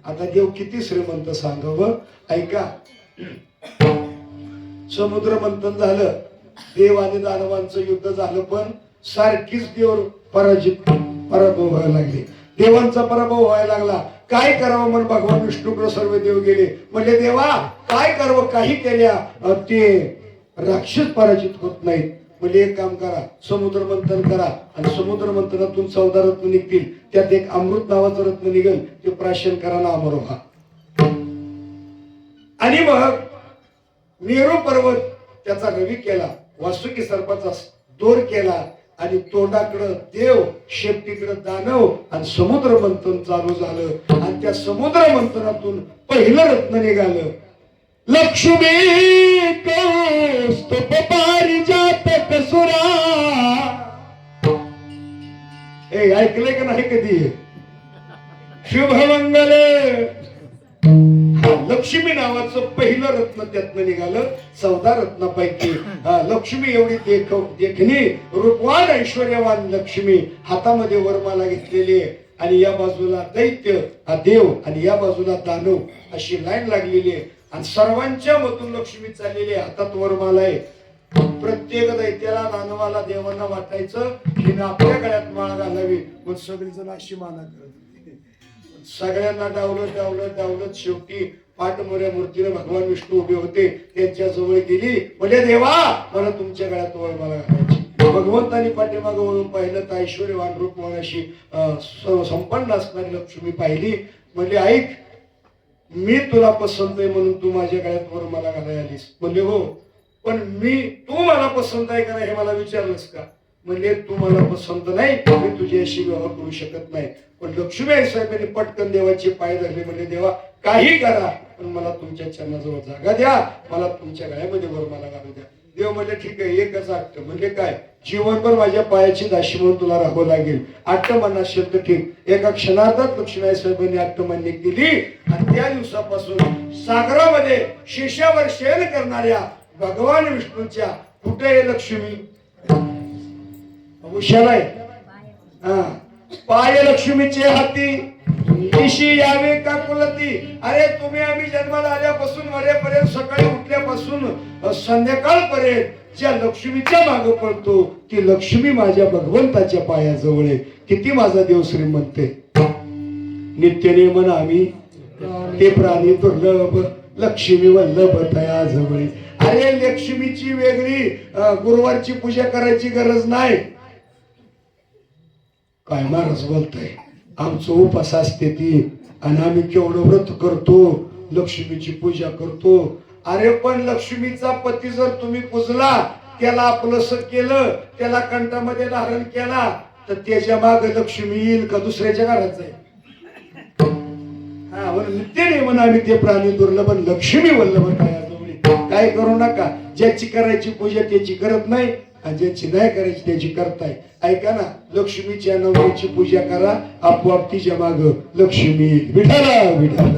आता देव किती श्रीमंत सांगावं. ऐका, समुद्र मंथन झालं, देव आणि दानवांचं युद्ध झालं, पण सारखीच देव पराभव व्हायला लागले. देवांचा पराभव व्हायला लागला. काय करावं म्हणून भगवान विष्णूकडे सर्व देव गेले. म्हणजे देवा काय करावं, काही केल्या ते राक्षस पराजित होत नाहीत. म्हणजे एक काम करा, समुद्र मंथन करा आणि समुद्र मंथनातून 14 रत्न निघतील, त्यात एक अमृत नावाचं रत्न निघेल, ते प्राशन करा ना अमरोहा. आणि मग मेरू पर्वत त्याचा रवी केला, वासुकी सर्पाचा दोर केला आणि तोंडाकडं देव, शेपटीकडं दानव आणि समुद्र मंथन चालू झालं. आणि त्या समुद्र मंथनातून पहिलं रत्न निघालं, लक्ष्मी कौस्तुभ पारिजात कसुरा. ऐकलंय का नाही कधी? शुभमंगल. लक्ष्मी नावाचं पहिलं रत्न त्यातनं निघालं 14 रत्नापैकी. लक्ष्मी एवढी देखणी रूपवान ऐश्वर्यवान लक्ष्मी, हातामध्ये वरमाला घेतलेली आहे आणि या बाजूला दैत्य देव आणि या बाजूला दानव, अशी लाईन लागलेली आहे. आणि सर्वांच्या मधून लक्ष्मी चाललेली आहे, हातात वरमाला आहे. प्रत्येक दैत्याला, दानवाला, देवांना वाटायचं की आपल्या गळ्यात माळ घालावी, पण सगळीजण अशी माना करत होती. सगळ्यांना डावलत शेवटी पाठमोऱ्या मूर्तीने भगवान विष्णू उभे होते, त्यांच्या जवळ गेली, म्हणजे देवा मला तुमच्या गळ्यात वरमाला घालायची. भगवंतांनी पाठीमागे वळून पाहिलं तर ऐश्वर्यवान रूपवान अशी संपन्न असणारी लक्ष्मी पाहिली. म्हणजे ऐक, मी तुला पसंत आहे म्हणून तू माझ्या गळ्यात वरमाला घालायला आलीस. म्हणजे हो, पण तू मला पसंत आहे का नाही हे मला विचारलंस का? म्हणजे तू मला पसंत नाही, मी तुझ्याशी व्यवहार करू शकत नाही. पण लक्ष्मी आई साहेबांनी पटकन देवाचे पाय धरले, म्हणजे देवा काही करा पण मला तुमच्या चरणाजवळ जागा द्या, मला तुमच्या गळ्यामध्ये वरमाला घालू द्या. देव म्हणजे ठीक आहे, एकच आट्ट. म्हणजे काय, जीवनभर माझ्या पायाची दाशी म्हणून तुला राहावं लागेल. आट्ट म्हणणं असेल तर ठीक. एका क्षणार्धात लक्ष्मी आई साहेबांनी आट्ट मान्य केली आणि त्या दिवसापासून सागरामध्ये शेषावर शयन करणाऱ्या भगवान विष्णूच्या कुठे आहे लक्ष्मी? उशाला पाय लक्ष्मीचे हाती, दिशी यावे का कुलती. अरे तुम्ही आम्ही जन्माला आल्यापासून मरेपर्यंत, सकाळी उठल्यापासून संध्याकाळपर्यंत ज्या लक्ष्मीच्या मागे पडतो, ती लक्ष्मी माझ्या भगवंताच्या पायाजवळ आहे. किती माझा देव श्रीमंत आहे. नित्य नेमन आम्ही ते प्राणी दुर्लभ, लक्ष्मी वल्लभ तया जवळ. अरे लक्ष्मीची वेगळी गुरुवारची पूजा करायची गरज नाही. काय महाराज बोलताय, आमचं उपास असते ती आणि आम्ही केवढं व्रत करतो, लक्ष्मीची पूजा करतो. अरे पण लक्ष्मीचा पती जर तुम्ही पूजला, त्याला आपलंस केलं, त्याला कंठामध्ये धारण केला, तर त्याच्या माग लक्ष्मी येईल का दुसऱ्याच्या घरात जाईल? हा नित्य नेमन आम्ही ते प्राणी दुर्लभ लक्ष्मी वल्लभ काय करू नका. ज्याची करायची पूजा त्याची करत नाही आणि ज्याची नाही करायची त्याची करताय. ऐका ना, लक्ष्मीच्या नवऱ्याची पूजा करा, आपोआप तिच्या माग लक्ष्मी येईल. विठाला विठाला.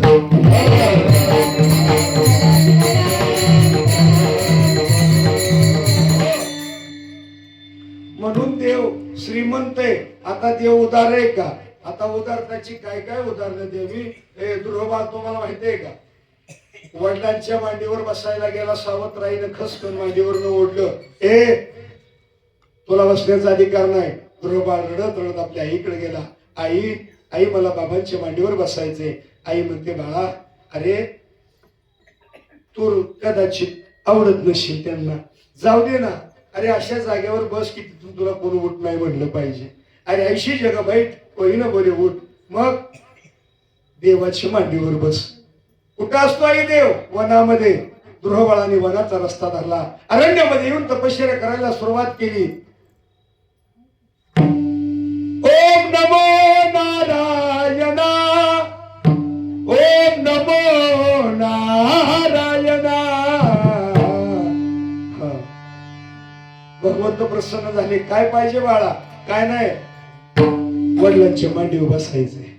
म्हणून देव श्रीमंत आहे. आता देव उदार आहे का? आता उदारताची काय काय उदाहरणं देवी. दुर्बाळ तुम्हाला माहिती आहे का? वडिलांच्या मांडीवर बसायला गेला, सावत्राईनं खसकन मांडीवरनं ओढलं. तुला बसण्याचा अधिकार नाही. दुर्बाळ रडत रडत आपल्या आईकडे गेला. आई आई मला बाबांच्या मांडीवर बसायचंय. आई म्हणते बाळा, अरे तू कदाचित आवडत नशील त्यांना, जाऊ दे ना. अरे अशा जागेवर बस की तिथून तुला कोण उठ नाही म्हणलं पाहिजे. अरे ऐशी जग बैठ कोई ना बोले उठ. मग देवाच्या मांडीवर बस. कुठं असतो आई देव? वनामध्ये. दुर्बाळाने वनाचा रस्ता धरला, अरण्यामध्ये येऊन तपश्चर्या करायला सुरुवात केली. ओम नमो नारायणा, ओम नमो नारायणा. भगवंत प्रसन्न झाले. काय पाहिजे बाळा? काय नाही, वडिलांच्या मांडीवर बसायचे.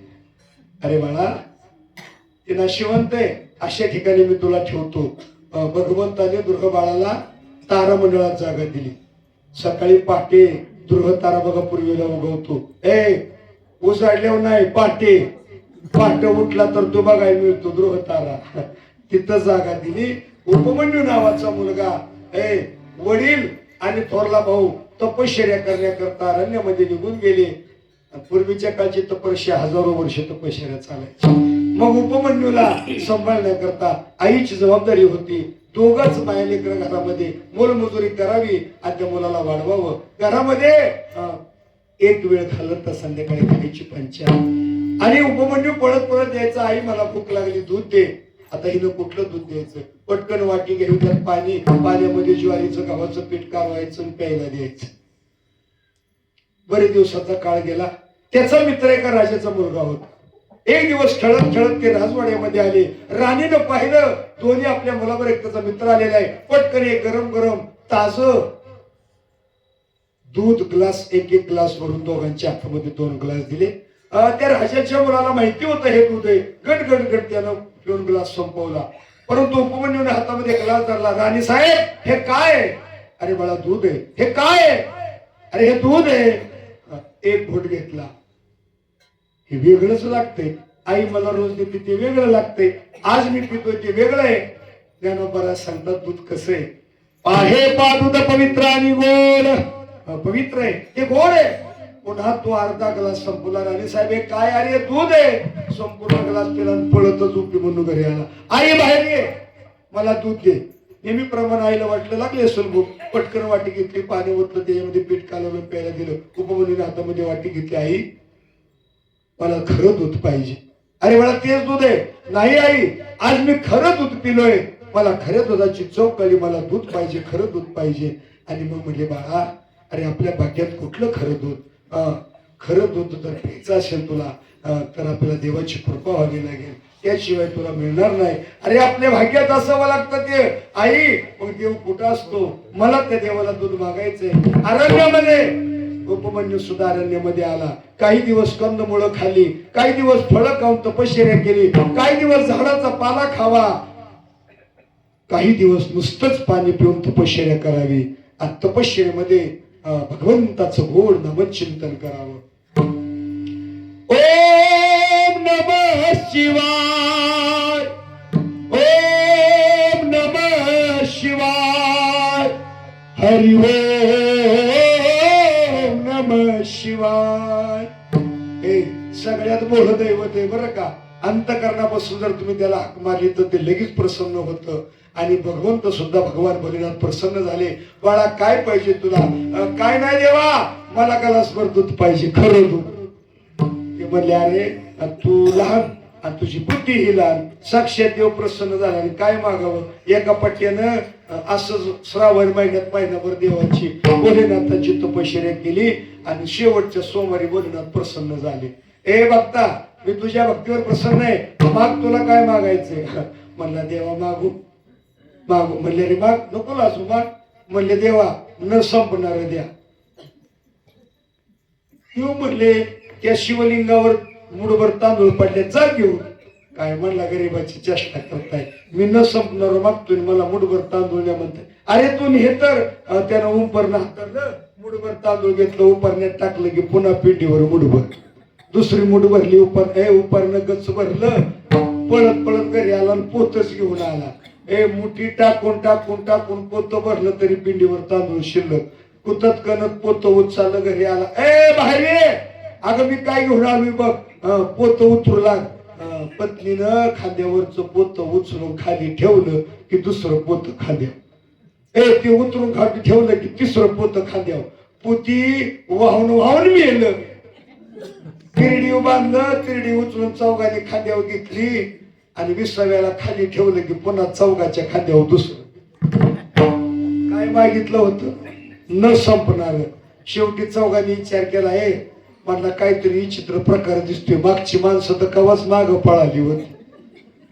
अरे बाळा, ते नाशिवंत आहे, अशा ठिकाणी मी तुला ठेवतो. भगवंताने दुर्ग बाळाला तारामंडळात जागा दिली. सकाळी पहाटे दुर्ग तारा बघा पूर्वेला उगवतो. उजाडल्यावर नाही, पहाटे पहाटे उठला तर तो बघायला मिळतो दुर्ग तारा. तिथं जागा दिली. उपमन्यू नावाचा मुलगा, वडील आणि थोरला भाऊ तपश्चर्या करण्याकरता अरण्यामध्ये निघून गेले. पूर्वीच्या काळची तपश्चर्या हजारो वर्ष तपश्चर्या चालायची. मग उपमन्यूला सांभाळण्याकरता आईची जबाबदारी होती. दोघच मायलेकर घरामध्ये मोलमजुरी करावी आणि त्या मुलाला वाढवावं. घरामध्ये एक वेळ घालत तर संध्याकाळी खायची पंचा. आणि उपमन्यू पळत पळत यायचा, आई मला भूक लागली, दूध दे. आता हिनं कुठलं दूध द्यायचं? पटकन वाटी घेऊन त्यात पाणी, पाण्यामध्ये ज्वारीचं गव्हाचं पीठ कालवायचं आणि प्यायला द्यायचं. बरेच दिवसाचा काळ गेला. त्याचा मित्र एका राजाचा मुलगा होता. एक दिवस खेळत खेळत ते राजवाड्यामध्ये आले. राणीनं पाहिलं दोन्ही आपल्या मुलावर एक त्याचा मित्र आलेला आहे. पटकन एक गरम गरम ताज दूध ग्लास, एक एक ग्लास भरून दोघांच्या हातामध्ये 2 ग्लास दिले. त्या राजाच्या मुलाला माहिती होतं हे दूध आहे. गट गट गट त्यानं 2 ग्लास संपवला. परंतु उपमन्यूने हातामध्ये ग्लास धरला. राणी साहेब, हे काय? अरे बाळा, दूध आहे. हे काय? अरे हे दूध आहे. एक घोट घेतला. हे वेगळंच लागतंय. आई मला रोज देते ते वेगळं लागतंय. आज मी पितोय ते वेगळं आहे. ज्ञानोबा सांगतात दूध कसं आहे. दूध पवित्र आणि गोड. पवित्र आहे, ते गोड आहे. पुन्हा तो अर्धा ग्लास संपवला. राणी साहेब, हे काय? अरे दूध आहे. संपूर्ण ग्लास पिला, पळतच उपी म्हणून घरी आला. आई बाहेर ये, मला दूध दे. नेहमीप्रमाणे आईला वाटलं लागले असेल भूक. पटकन वाटी घेतली, पाणी ओतलं, त्याच्यामध्ये पीठ कालवलं, प्यायला दिलं. उपमन्यूने हातामध्ये वाटी घेतली. आई, मला खरं दूध पाहिजे. अरे मला तेच दूध आहे. नाही आई, आज मी खरं दूध पिलोय, मला खऱ्या दुधाची चव कळली, मला दूध पाहिजे, खरं दूध पाहिजे. आणि मग म्हणजे बाळा, अरे आपल्या भाग्यात कुठलं खरं दूध? खरं दूध जर प्यायचं असेल तुला तर आपल्याला देवाची कृपा व्हावी लागेल, त्याशिवाय तुला मिळणार नाही. अरे आपल्या भाग्यात असावं लागतं ते. आई, मग देव कुठं असतो? मला त्या देवाला दूध मागायचंय. अरण्यामध्ये उपमन्यू सुद्धा अरण्यामध्ये आला. काही दिवस कंदमुळं खाल्ली, काही दिवस फळं खाऊन तपश्चर्या केली, काही दिवस झाडाचा पाला खावा, काही दिवस नुसतंच पाणी पिऊन तपश्चर्या करावी. आणि तपश्चर्यामध्ये भगवंताचं गोड नामचिंतन करावं. ओम नमः शिवाय, ओम नमः शिवाय, हरि ओम नमः शिवाय. हे सगळ्यात मोठं दैवत आहे बरं का. अंतकरणापासून जर तुम्ही त्याला हाक मारली तर ते लगेच प्रसन्न होतं. आणि भगवंत सुद्धा भगवान भोलेनाथ प्रसन्न झाले. बाळा, काय पाहिजे तुला? काय नाही देवा, मला ग्लासभर दूध पाहिजे, खरं दूध. ते म्हणले, अरे तू लहान आणि तुझी बुद्धी ही लहान. साक्षात देव प्रसन्न झाला आणि काय मागावं. एका पट्ट्यानं असं श्रावण महिन्यात महिनाभर देवाची भोलेनाथाची तपश्चर्या केली आणि शेवटच्या सोमवारी भोलेनाथ प्रसन्न झाले. ए भक्ता, मी तुझ्या भक्तीवर प्रसन्न आहे, माग, तुला काय मागायचंय. म्हणला देवा मागू मागू. म्हणले रे माग, नको लाजू, माग. म्हणले देवा न संपणार द्या. किंवा म्हणले त्या शिवलिंगावर मुठभर तांदूळ पडले, जा घेऊन. काय म्हणला, गरीबाची चेष्टा करताय, मी न संपणार मागतोय, मला मुठभर तांदूळ द्या म्हणताय. अरे तू हे तर त्यानं उपरणं हाताळलं, मुठभर तांदूळ घेतलं, उपरण्यात टाकलं की पुन्हा पिंडीवर मुठभर, दुसरी मुठ भरली, उपरणं गच्च भरलं, पळत पळत घरी आला आणि पोतच घेऊन आला. मुठी टाकून टाकून टाकून पोत भरलं तरी पिंडीवर तांदूळ शिल्लक. कुतत कनत पोत उचललं, घरी आला. बाहेर ये, अगं मी काय घेऊन आलोय बघ. पोत उतरू लाग. पत्नीनं खांद्यावरच पोत उचलून खाली ठेवलं की दुसरं पोत खांद्यावर. ते उतरून खाली ठेवलं की तिसरं पोत खांद्यावर. पोती वाहून वाहून मेलं. तिरडी बांधलं, तिरडी उचलून चौघाने खांद्यावर घेतली आणि 20व्याला खाली ठेवलं की पुन्हा चौघाच्या खांद्यावर दुसरं. काय मागितलं होतं, न संपणार. शेवटी चौघांनी विचार केला, म्हणला काहीतरी विचित्र प्रकार दिसतोय, मागची माणसं तर कवाच माग पळाली होती.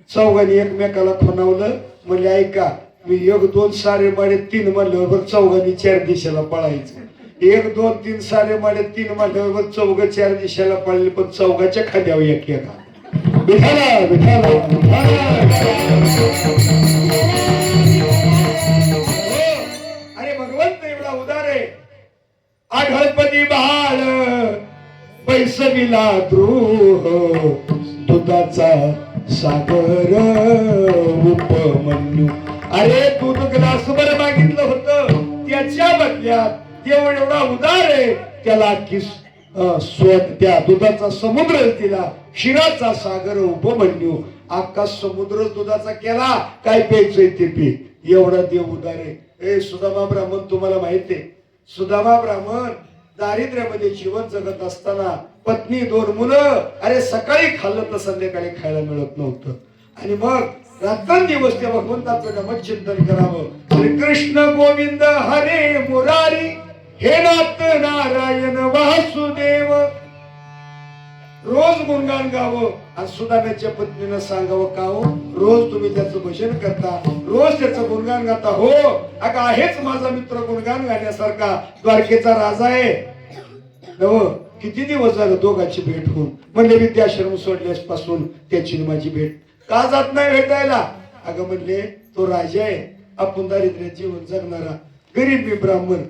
चौघांनी एकमेकाला खुणावलं. म्हणजे ऐका, मी 1 2 सारे माडे 3 म्हणल्यावर चौघांनी 4 दिशेला पळायचं. 1 2 3 सारे माडे 3 म्हणल्यावर चौघ 4 दिशेला पळले, पण चौघाच्या खांद्यावर एक एका. विठाला विठाला अरे भगवंत एवढा उदार आहे. आढळपती बहाळ पैसविला द्रोह, दुधाचा सागर उपमन्यू. अरे दूध ग्लास बर मागितलं होतं, त्याच्या बदल्यात देव एवढा उदार आहे, त्याला किस त्या दुधाचा समुद्र दिला, क्षीराचा सागर उपमन्यू. आकाश समुद्र दुधाचा केला, काय प्यायचंय ते पी. एवढा देव उदार आहे. सुदामा ब्राह्मण, तुम्हाला माहिती आहे, सुदामा ब्राह्मण दारिद्र्यामध्ये जीवन जगत असताना पत्नी 2 मुलं. अरे सकाळी खाल्लं तर संध्याकाळी खायला मिळत नव्हतं. आणि मग रात्रंदिवस त्या भगवंताचं नमचिंतन करावं. श्री कृष्ण गोविंद हरे मुरारी, हे नाथ नारायण वासुदेव. रोज गुणगान गावं. आणि सुदाम्याच्या पत्नीनं सांगावं, का हो रोज तुम्ही त्याचं भजन करता, रोज त्याचं गुणगान गाता. हो अगं, आहेच माझा मित्र गुणगान गाण्यासारखा, द्वारकेचा राजा आहे. किती दिवस झालं दोघांची भेट होऊन. म्हणले विद्याश्रम सोडल्यापासून त्याची माझी भेट का जात नाही भेटायला. अगं म्हणले, तो राजा आहे, आपण दारिद्र्य जीवन जगणारा, गरीब मी ब्राह्मण,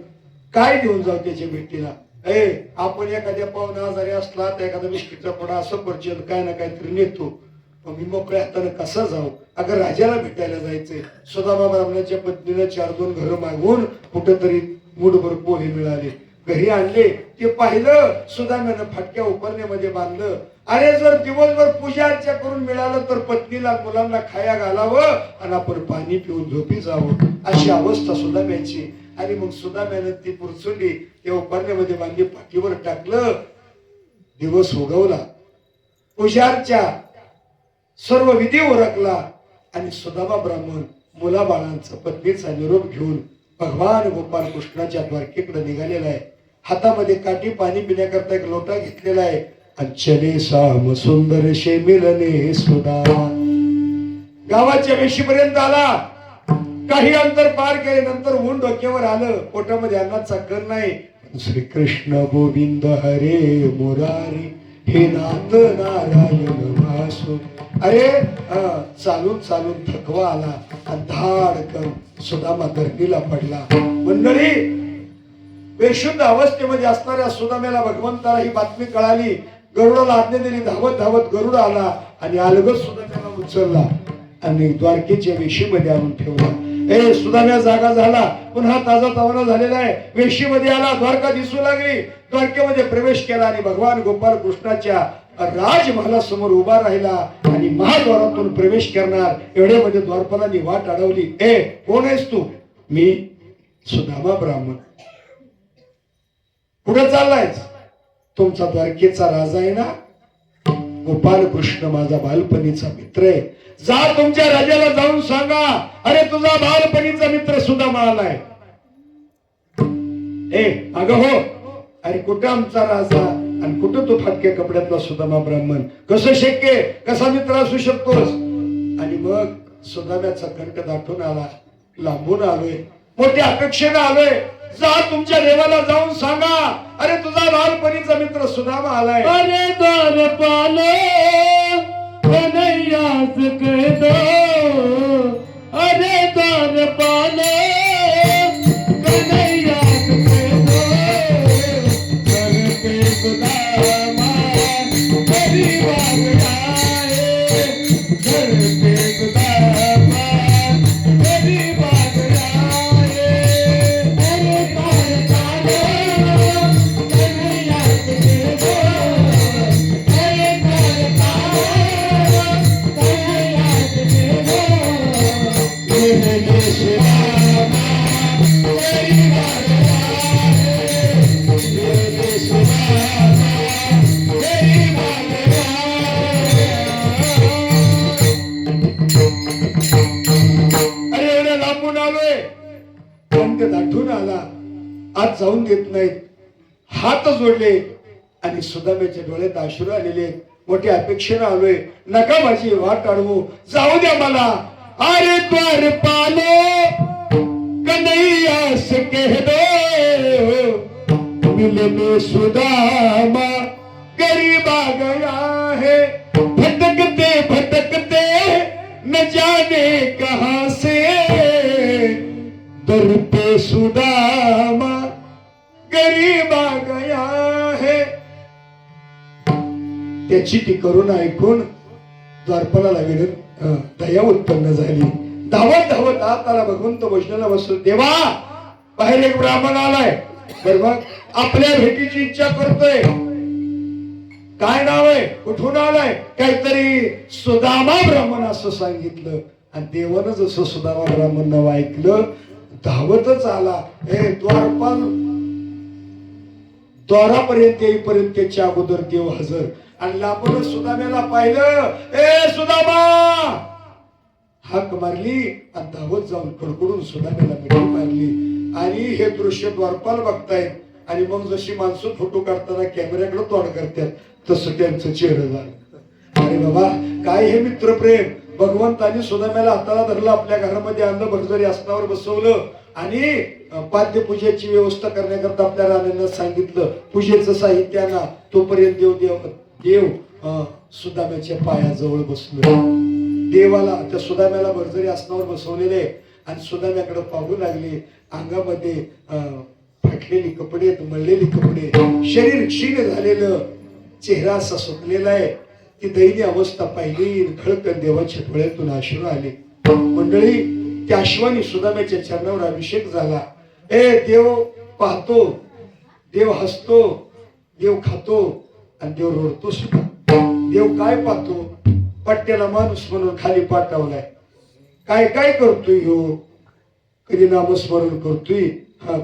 काय घेऊन जाऊ त्याच्या भेटीला. आपण एखाद्या पाहुण्या आजारी असला तर एखादा बिस्किटचा पुडा, सफरचंद काय ना काहीतरी नेतो. मी मोकळ्या हाताने कसा जाऊ. अगं राजाला भेटायला जायचंय. सुदामा ब्राह्मणाच्या पत्नीनं 4-2 घरं मागून कुठेतरी मुठभर पोहे मिळाले, घरी आणले. ते पाहिलं, सुदाम्यानं फाटक्या उपरण्यामध्ये बांधलं. अरे जर दिवसभर पूजा अर्चा करून मिळालं तर पत्नीला मुलांना खाया घालावं आणि आपण पाणी पिऊन झोपी जावं, अशी अवस्था सुदाम्याची. आणि मग सुदाम्यानं ती पुरचुंडी त्या उपरण्यामध्ये बांधली, पाठीवर टाकलं. दिवस उगवला, पूजा अर्चा सर्व विधी उरकला आणि सुदामा ब्राह्मण मुलाबाळांचा पत्नीचा निरोप घेऊन भगवान गोपाल कृष्णाच्या द्वारकेकडे निघालेला आहे. हातामध्ये काठी पाणी पिण्याकरता एक लोटा घेतलेला आहे. चले साम सुंदर शे मिलने सुदामा. गावाच्या वेशीपर्यंत आला. काही अंतर पार केले, नंतर ऊन डोक्यावर आलं. पोटामध्ये अन्नाचा कण नाही. श्री कृष्ण गोविंद हरे मुरारी, हे नाथ नारायण वासु. अरे चालून चालून थकवा आला आणि धाडकन सुदामा धरणीला पडला. मंडळी, बेशुद्ध अवस्थेमध्ये असणाऱ्या सुदाम्याला भगवंताला ही बातमी कळाली. गरुडाला आज्ञा दिली, धावत धावत गरुड आला आणि अलगद सुदाम्याला उचलला आणि द्वारकेच्या वेशीमध्ये आणून ठेवला. सुदाम्या जागा झाला, पुन्हा ताजा तवाना झालेला आहे. वेशीमध्ये आला, द्वारका दिसू लागली. द्वारकेमध्ये प्रवेश केला आणि भगवान गोपाल कृष्णाच्या राजमहालासमोर उभा राहिला आणि महाद्वारातून प्रवेश करणार एवढ्यामध्ये द्वारपालांनी वाट अडवली. कोण आहेस तू? मी सुदामा ब्राह्मण. कुठे चाललायस? तुमचा द्वारकेचा राजा आहे ना, गोपाल कृष्ण माझा बालपणीचा मित्र आहे. जा तुमच्या राजाला जाऊन सांगा, अरे तुझा बालपणीचा मित्र सुदामा आलाय. ए अगं हो, अरे कुठं आमचा राजा आणि कुठं तो फाटक्या कपड्यातला सुदामा ब्राह्मण, कसं शक्य, कसा मित्र असू शकतोस? आणि मग सुदाम्याचा कंठ दाटून आला, लांबून आलोय, मोठ्या अपेक्षेनं आलोय. जा तुमच्या देवाला जाऊन सांगा, अरे तुझा बालपणीचा मित्र सुदामा आलाय. अरे द्वारपाल कन्हैयास कह दो, अरे द्वारपाल कन्हैयास कह दो, करते सुदामा गरीब आए, करते सुदामा गरीब आए. अरे एवढ्या लांबून आलोय, कंठ दाटून आला, आत जाऊन देत नाहीत, हात जोडले आणि सुदाम्याच्या डोळ्यात अश्रू आलेले. मोठ्या अपेक्षेनं आलोय, नका माझी वाट अडवू, जाऊ द्या मला. अरे द्वारपाल कन्हैयास कह दो, मिलने सुदामा गरीब आ गया है, भटकते भटकते न जाने कहां से, दर पे सुदामा गरीब आ गया है. त्याची ती करुणा ऐकून द्वारपालाला दया उत्पन्न झाली. धावत धावत आत आला, भगवंत वैष्णवला बसलो. देवा, बाहेर एक ब्राह्मण आलाय. बरोबर, आपल्या भेटीची इच्छा करतोय. काय नाव आहे, कुठून आलाय? काहीतरी सुदामा ब्राह्मण असं सांगितलं. आणि देवानं जसं सुदामा ब्राह्मण नाव ऐकलं, धावतच आला. हे द्वारपाल द्वारापर्यंत येईपर्यंत त्याच्या अगोदर देव हजर. आणि लांबूनच सुदाम्याला पाहिलं. ए सुदामा हाक मारली आणि धावत जाऊन कडकडून सुदाम्याला मिठी मारली. आणि हे दृश्य द्वारपाल बघतायत. आणि मग जशी माणसं फोटो काढताना कॅमेऱ्याकडे तोंड करतात, तसं त्यांचं चेहरं झालं. अरे बाबा, काय हे मित्रप्रेम. भगवंतानी सुदाम्याला हाताला धरलं, आपल्या घरामध्ये आणलं, भरजरी आसनावर बसवलं आणि पाद्य पूजेची व्यवस्था करण्याकरता आपल्या राण्यांना सांगितलं. पूजेचं साहित्य आणा. तोपर्यंत देव सुदाम्याच्या पायाजवळ बसलो. देवाला, त्या सुदाम्याला भरजरी आसनावर बसवलेले आणि सुदाम्याकडे पाहू लागले. अंगामध्ये फाटलेली कपडे, मळलेली कपडे, शरीर क्षीण झालेलं, चेहरा असा सुकलेला आहे. ती दयनीय अवस्था पाहिली, खळकन देवाच्या डोळ्यातून अश्रू आले. मंडळी, त्या अश्वानी सुदाम्याच्या चरणावर अभिषेक झाला. देव पाहतो, देव हसतो, देव खातो आणि देव रडतो सुद्धा. देव काय पाहतो? पट्ट्याला माणूस म्हणून खाली पाठवलाय. काय काय करतोय हो? कधी नामस्मरण करतोय,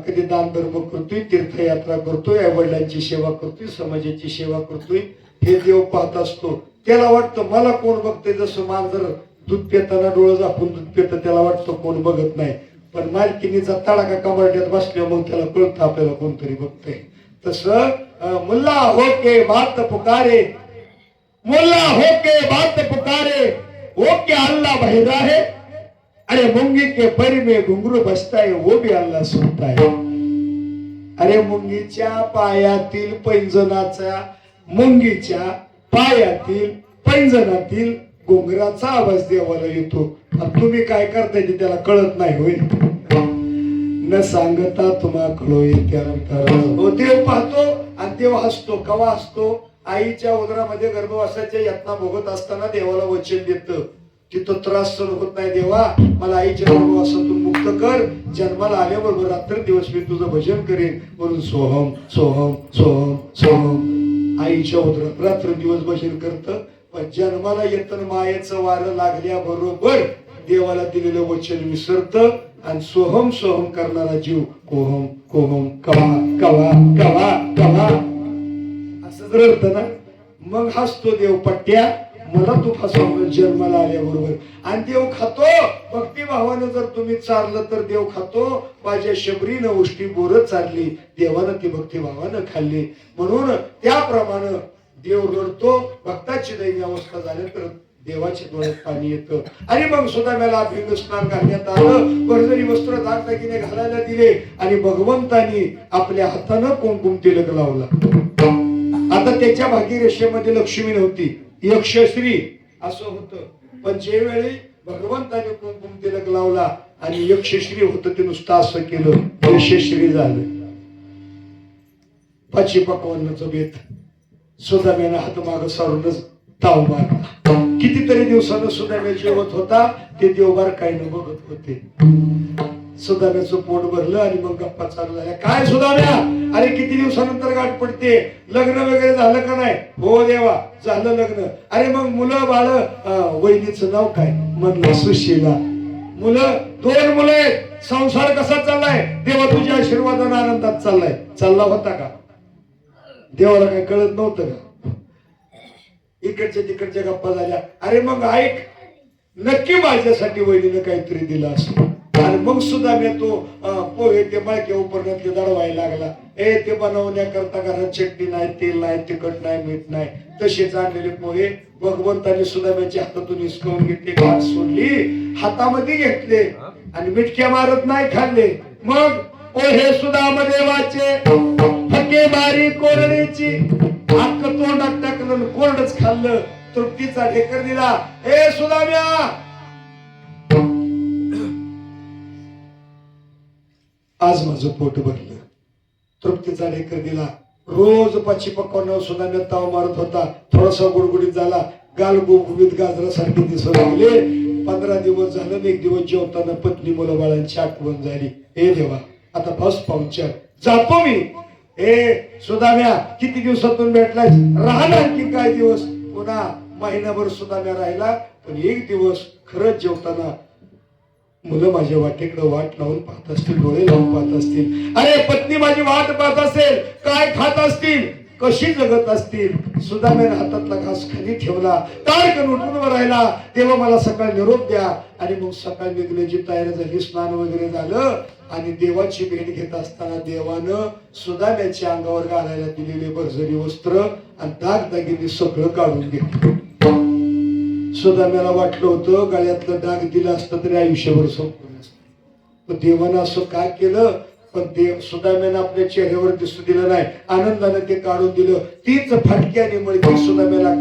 कधी दान धर्म करतोय, तीर्थयात्रा करतोय, आई वडिलांची सेवा करतोय, समाजाची सेवा करतोय. हे देव पाहत असतो. त्याला वाटतं मला कोण बघतंय. जसं मांजर दूध पिताना डोळं झाकून दूध पितं, त्याला वाटतं कोण बघत नाही. पण मालकिनीचा तडाखा कमारट्यात बसल्यावर मग त्याला कळतं आपल्याला कोणतरी बघतंय. तसं मुल्ला होके बात पुकारे, मुल्ला होके बात पुकारे, वो क्या अल्लाह बहिरा है. अरे मुंगी के पर में घुंगरू बसता है, वो भी अल्लाह सुनता है. अरे मुंगीच्या पायातील पैंजनाचा, मुंगीच्या पायातील पैंजनातील घुंगराचा आवाज देवाला येतो. तुम्ही काय करताय ते त्याला कळत नाही होय. न सांगता तुम्हा कळो त्यानंतर देव पाहतो आणि देव हसतो. कवा हसतो? आईच्या उदरामध्ये गर्भवासाच्या यातना भोगत असताना देवाला वचन देतं. तिथं त्रास सहन होत नाही. देवा, मला आईच्या गर्भवासातून मुक्त कर. जन्माला आल्याबरोबर रात्र दिवस मी तुझं भजन करेन. म्हणून सोहम सोहम सोहम सोहम आईच्या उदरात रात्र दिवस भजन करतं. पण जन्माला येतं मायेचं वारं लागल्याबरोबर देवाला दिलेलं वचन विसरतं आणि सोहम सोहम करणारा जीव कोहम कोहम कवा कवा कवा कवा असंच रडतं ना. मग हसतो देव पट्ट्या मला तू फसवलं जन्माला आल्याबरोबर. आणि देव खातो भक्तिभावानं जर तुम्ही चारलं तर देव खातो. माझ्या शबरीनं उष्टी बोरं चारली देवानं ती भक्तिभावानं खाल्ली. म्हणून त्याप्रमाणे देव रडतो. भक्ताची दैवी अवस्था झाल्यानंतर देवाच्या डोळ्यात पाणी येतं. आणि मग सुदाम्याला अभ्यंग स्नान घालण्यात आलं. भरजरी वस्त्र दागदागिने घालायला दिले आणि भगवंतानी आपल्या हातानं कुंकुम तिलक लावला. आता त्याच्या भागीरेषेमध्ये लक्ष्मी नव्हती, यक्षश्री असं होतं. पण जे वेळी भगवंताने कुंकुम तिलक लावला आणि यक्षश्री होतं ते नुसतं असं केलं यशश्री झालं. पाची पकवानाचं बेत सुदाम्यानं हात माग सारूनच ताव मारला. कितीतरी दिवसानं सुदाम्या जेवत होता ते देवबार काय न बघत होते. सुदाम्याचं पोट भरलं आणि मग गप्पा चालू झाल्या. काय सुदाम्या, अरे किती दिवसानंतर गाठ पडते, लग्न वगैरे झालं का नाही? हो देवा झालं लग्न. अरे मग मुलं बाळ, वहिनीचं नाव काय? म्हणलं सुशीला. मुलं 2 मुलं आहेत. संसार कसा चाललाय? देवा तुझ्या आशीर्वादानं आनंदात चाललाय. चालला होता का? देवाला काय कळत नव्हतं का? इकडच्या तिकडच्या गप्पा झाल्या. अरे मग ऐक, नक्की माझ्यासाठी वहिनीनं काहीतरी दिलं असं. आणि मग सुद्धा मी तो पोहे ते मळके उपरण्यातले दडवायला लागला. ते बनवण्याकरता घरात चटणी नाही, तेल नाही, तिखट नाही, मीठ नाही, तसेच आणलेले पोहे भगवंताने सुदाम्याच्या हातातून हिसकावून घेतले. गाठ सोडली, हातामध्ये घेतले आणि मिटक्या मारत नाही खाल्ले. मग पोहे सुदाम देवाचे फके बारी कोरडीची अख्ख तोंडात टाकलं, कोरडच खाल्लं. तृप्तीचा ढेकर दिला. ए सुदाम्या, आज माझं पोट भरलं. तृप्तीचा ढेकर दिला. रोज पाची पकवानावर सुदाम्या ताव मारत होता. थोडासा गुडगुडीत झाला. गाल गुबगुबीत गाजरासारखे दिसू लागले. 15 दिवस झालं. एक दिवस जेवताना पत्नी मुलं बाळांची आठवण झाली. हे देवा, आता बस पाहुणचार, जातो मी. सुदाम्या, किती दिवसातून भेटलाय? राहणार की काय दिवस? पुन्हा महिनाभर सुदाम्या राहिला. पण एक दिवस खरंच जेवताना मुलं माझ्या वाटेकडे वाट लावून पाहत असतील, डोळे लावून पाहत असतील. अरे पत्नी माझी वाट पाहत असेल, काय खात असतील, कशी जगत असतील. सुदाम्याने हातातला घास खाली ठेवला. तारकन उठून राहिला. तेव्हा मला सकाळ निरोप द्या. आणि मग सकाळ निघण्याची तयारी झाली. स्नान वगैरे झालं आणि देवाची भेट घेत असताना देवानं सुदाम्याच्या अंगावर घालायला दिलेले भरजरी वस्त्र आणि दागदागिने सगळं काढून घेतलं. सुदाम्याला वाटलं होतं गळ्यातलं डाग दिलं असतं तरी आयुष्यभर संपलं नसतं. पण देवानं असं काय केलं? पण देव सुदाम्यानं आपल्या चेहऱ्यावर दिसू दिलं नाही. आनंदानं ते काढून दिलं. तीच फाटक्याने मळकी सुदाम्याला